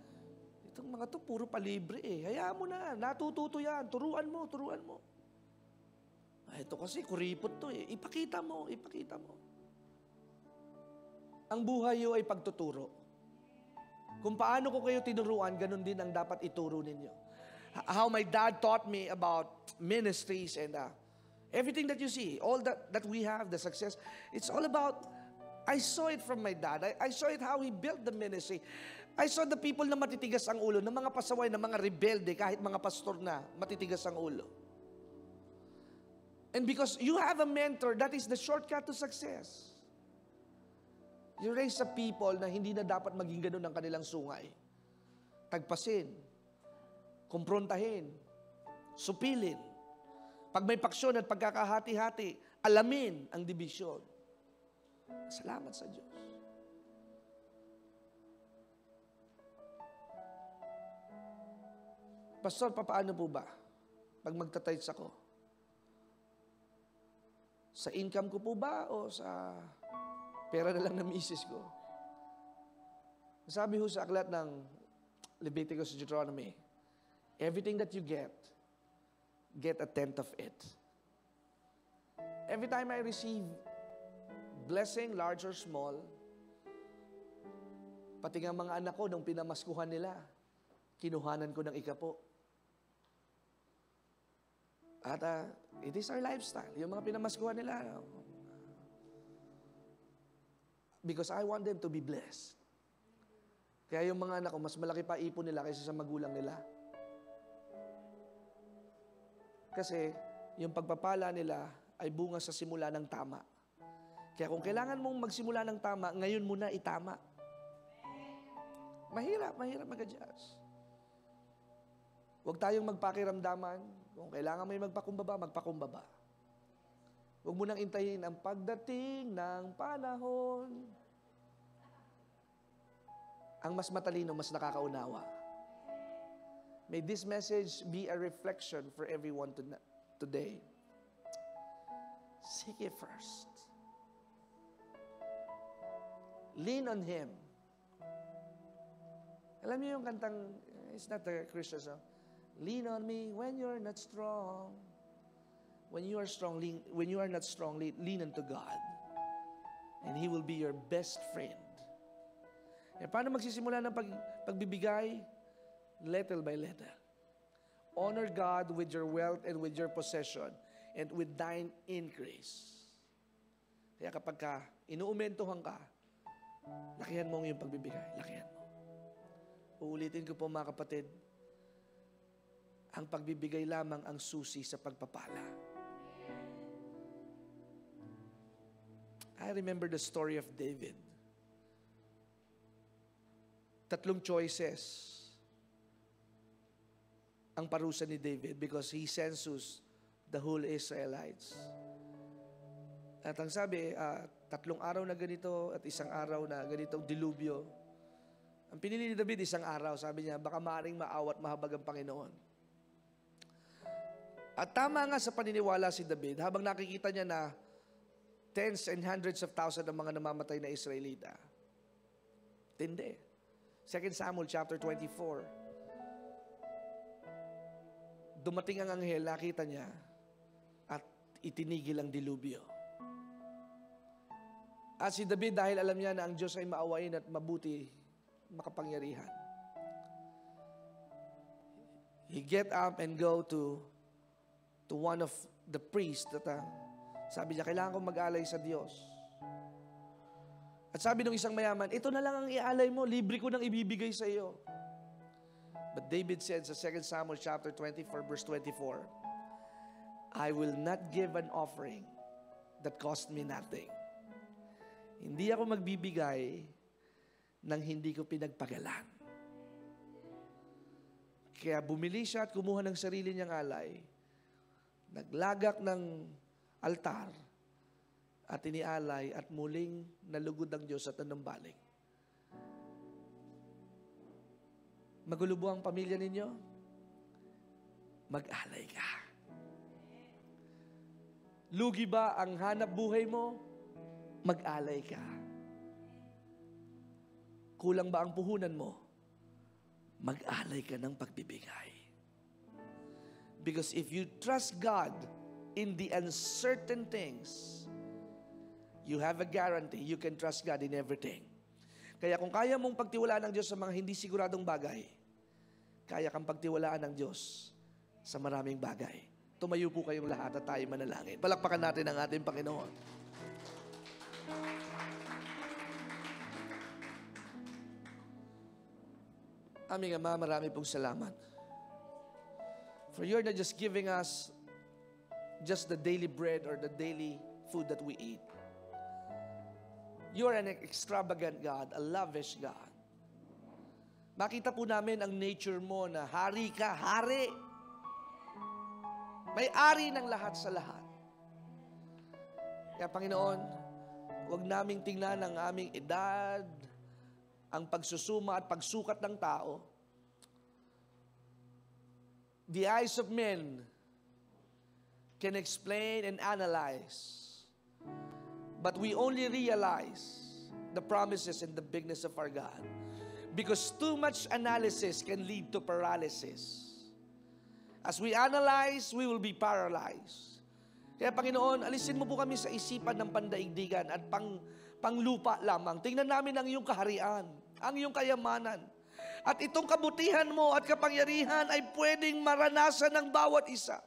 itong mga to puro palibre eh. Hayaan mo na, natututo yan. Turuan mo. Ito kasi kuripot to eh. Ipakita mo. Ang buhay nyo ay pagtuturo. Kung paano ko kayo tinuruan, ganun din ang dapat ituro ninyo. How my dad taught me about ministries and everything that you see, all that we have, the success, it's all about, I saw it from my dad. I saw it how he built the ministry. I saw the people na matitigas ang ulo, na mga pasaway, na mga rebelde, kahit mga pastor na matitigas ang ulo. And because you have a mentor, that is the shortcut to success. You raise a people na hindi na dapat maging ganun ang kanilang sungay. Tagpasin, kumprontahin, supilin. Pag may paksyon at pagkakahati-hati, alamin ang dibisyon. Salamat sa Diyos. Pastor, paano po ba? Pag magtatides ako? Sa income ko po ba o sa pera na lang ng misis ko? Sabi ho sa aklat ng Leviticus, Deuteronomy, everything that you get a tenth of it. Every time I receive blessing, large or small, pati nga mga anak ko, nung pinamaskuhan nila, kinuhanan ko ng ikapo. At it is our lifestyle. Yung mga pinamaskuhan nila, because I want them to be blessed. Kaya yung mga anak ko, mas malaki pa ipon nila kaysa sa magulang nila. Kasi yung pagpapala nila ay bunga sa simula ng tama. Kaya kung kailangan mong magsimula ng tama, ngayon muna itama. Mahirap mag-adjust. Huwag tayong magpakiramdaman. Kung kailangan may magpakumbaba. Huwag mo nang intayin ang pagdating ng panahon. Ang mas matalino, mas nakakaunawa. May this message be a reflection for everyone today. Seek it first. Lean on Him. Alam niyo yung kantang, it's not a Christian song. Lean on me when you're not strong. When you are strong, when you are not strong, lean unto God. And He will be your best friend. E paano magsisimula ng pagbibigay? Little by little. Honor God with your wealth and with your possession and with thine increase. Kaya kapag inuumentuhan ka, lakihan mo yung pagbibigay. Lakihan mo. Uulitin ko po mga kapatid, ang pagbibigay lamang ang susi sa pagpapala. I remember the story of David. 3 choices ang parusa ni David because he censused the whole Israelites. At ang sabi, 3 araw na ganito at 1 araw na ganitong dilubyo. Ang pinili ni David, 1 araw. Sabi niya, baka maaring maawat mahabag ang Panginoon. At tama nga sa paniniwala si David, habang nakikita niya na tens and hundreds of thousands ang mga namamatay na Israelita. Tindi. 2 Samuel chapter 24. Dumating ang anghel, nakita niya, at itinigil ang dilubyo. At si David, dahil alam niya na ang Diyos ay maawain at mabuti, makapangyarihan, he get up and go to one of the priests. Sabi niya, kailangan kong mag-alay sa Diyos. At sabi ng isang mayaman, ito na lang ang ialay mo, libre ko nang ibibigay sa iyo. But David said sa 2 Samuel chapter 24, verse 24, I will not give an offering that cost me nothing. Hindi ako magbibigay ng hindi ko pinagpagalan. Kaya bumili siya at kumuha ng sarili niyang alay, naglagak ng altar, at inialay at muling nalugod ang Diyos at nanumbalik. Magulo ba ang pamilya ninyo? Mag-alay ka. Lugi ba ang hanap buhay mo? Mag-alay ka. Kulang ba ang puhunan mo? Mag-alay ka ng pagbibigay. Because if you trust God in the uncertain things, you have a guarantee you can trust God in everything. Kaya kung kaya mong pagtiwalaan ng Diyos sa mga hindi siguradong bagay, kaya kang pagtiwalaan ng Diyos sa maraming bagay. Tumayo po kayong lahat at tayo manalangin. Palakpakan natin ang ating Panginoon. Aming Ama, marami pong salamat. For you're not just giving us just the daily bread or the daily food that we eat. You're an extravagant God, a lavish God. Makita po namin ang nature mo na hari ka, hari. May-ari ng lahat sa lahat. Kaya Panginoon, huwag naming tingnan ang aming edad, ang pagsusuma at pagsukat ng tao. The eyes of men can explain and analyze. But we only realize the promises and the bigness of our God. Because too much analysis can lead to paralysis. As we analyze, we will be paralyzed. Kaya Panginoon, alisin mo po kami sa isipan ng pandaigdigan at panglupa lamang. Tingnan namin ang iyong kaharian, ang iyong kayamanan. At itong kabutihan mo at kapangyarihan ay pwedeng maranasan ng bawat isa.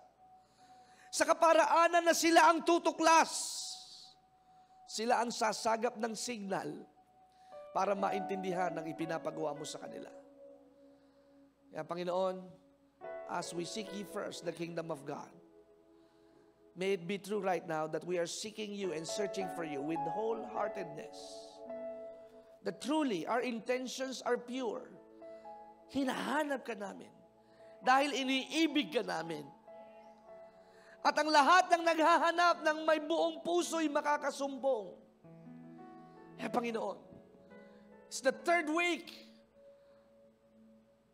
Sa kaparaanan na sila ang tutuklas. Sila ang sasagap ng signal para maintindihan ang ipinapagawa mo sa kanila. Kaya Panginoon, as we seek ye first the kingdom of God, may it be true right now that we are seeking you and searching for you with wholeheartedness. That truly our intentions are pure. Hinahanap ka namin dahil iniibig ka namin. At ang lahat ng naghahanap ng may buong puso'y makakasumbong. Eh, Panginoon, it's the 3rd week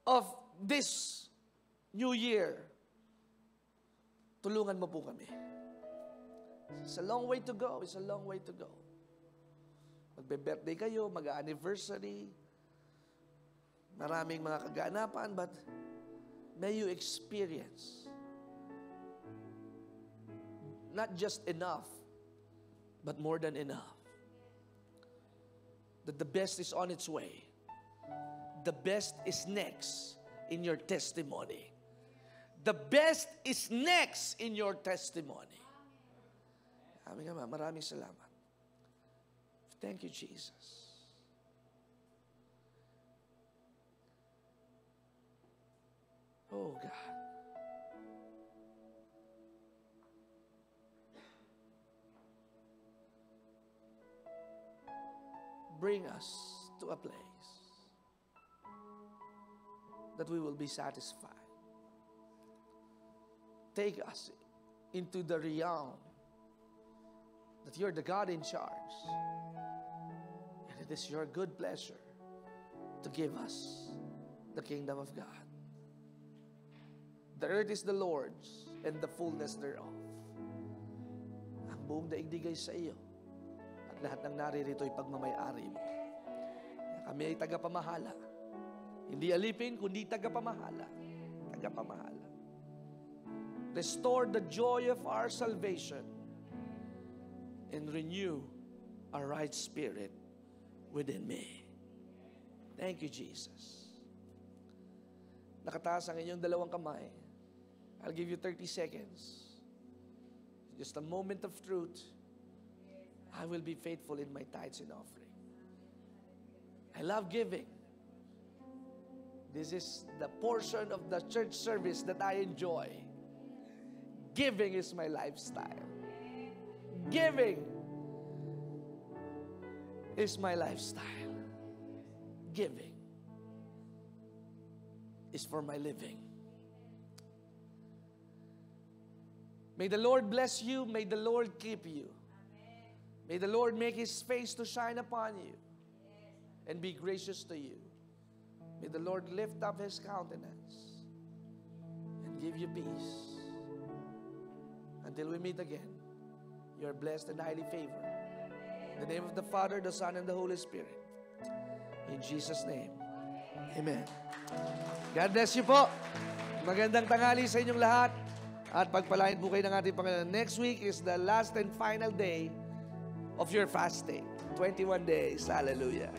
of this new year. Tulungan mo po kami. It's a long way to go. It's a long way to go. Magbe-birthday kayo, mag-anniversary, maraming mga kaganapan, but may you experience not just enough, but more than enough. That the best is on its way. The best is next in your testimony. The best is next in your testimony. Aming Ama, maraming salamat. Thank you, Jesus. Oh, God. bring us to a place that we will be satisfied. Take us into the realm that you're the God in charge. And it is your good pleasure to give us the kingdom of God. The earth is the Lord's and the fullness thereof. Ang buong daigdig ay sa iyo. At lahat ng naririto ay pagmamayari mo. Kami ay tagapamahala. Hindi alipin, kundi tagapamahala. Tagapamahala. Restore the joy of our salvation and renew a right spirit within me. Thank you, Jesus. Nakataas ang inyong dalawang kamay. I'll give you 30 seconds. Just a moment of truth. I will be faithful in my tithes and offering. I love giving. This is the portion of the church service that I enjoy. Giving is my lifestyle. Giving is my lifestyle. Giving is for my living. May the Lord bless you. May the Lord keep you. May the Lord make His face to shine upon you and be gracious to you. May the Lord lift up His countenance and give you peace. Until we meet again, you are blessed and highly favored. In the name of the Father, the Son, and the Holy Spirit. In Jesus' name, amen. God bless you po. Magandang tanghali sa inyong lahat. At pagpalain po kayo ng ating Panginoon. Next week is the last and final day of your fasting. 21 days. Hallelujah.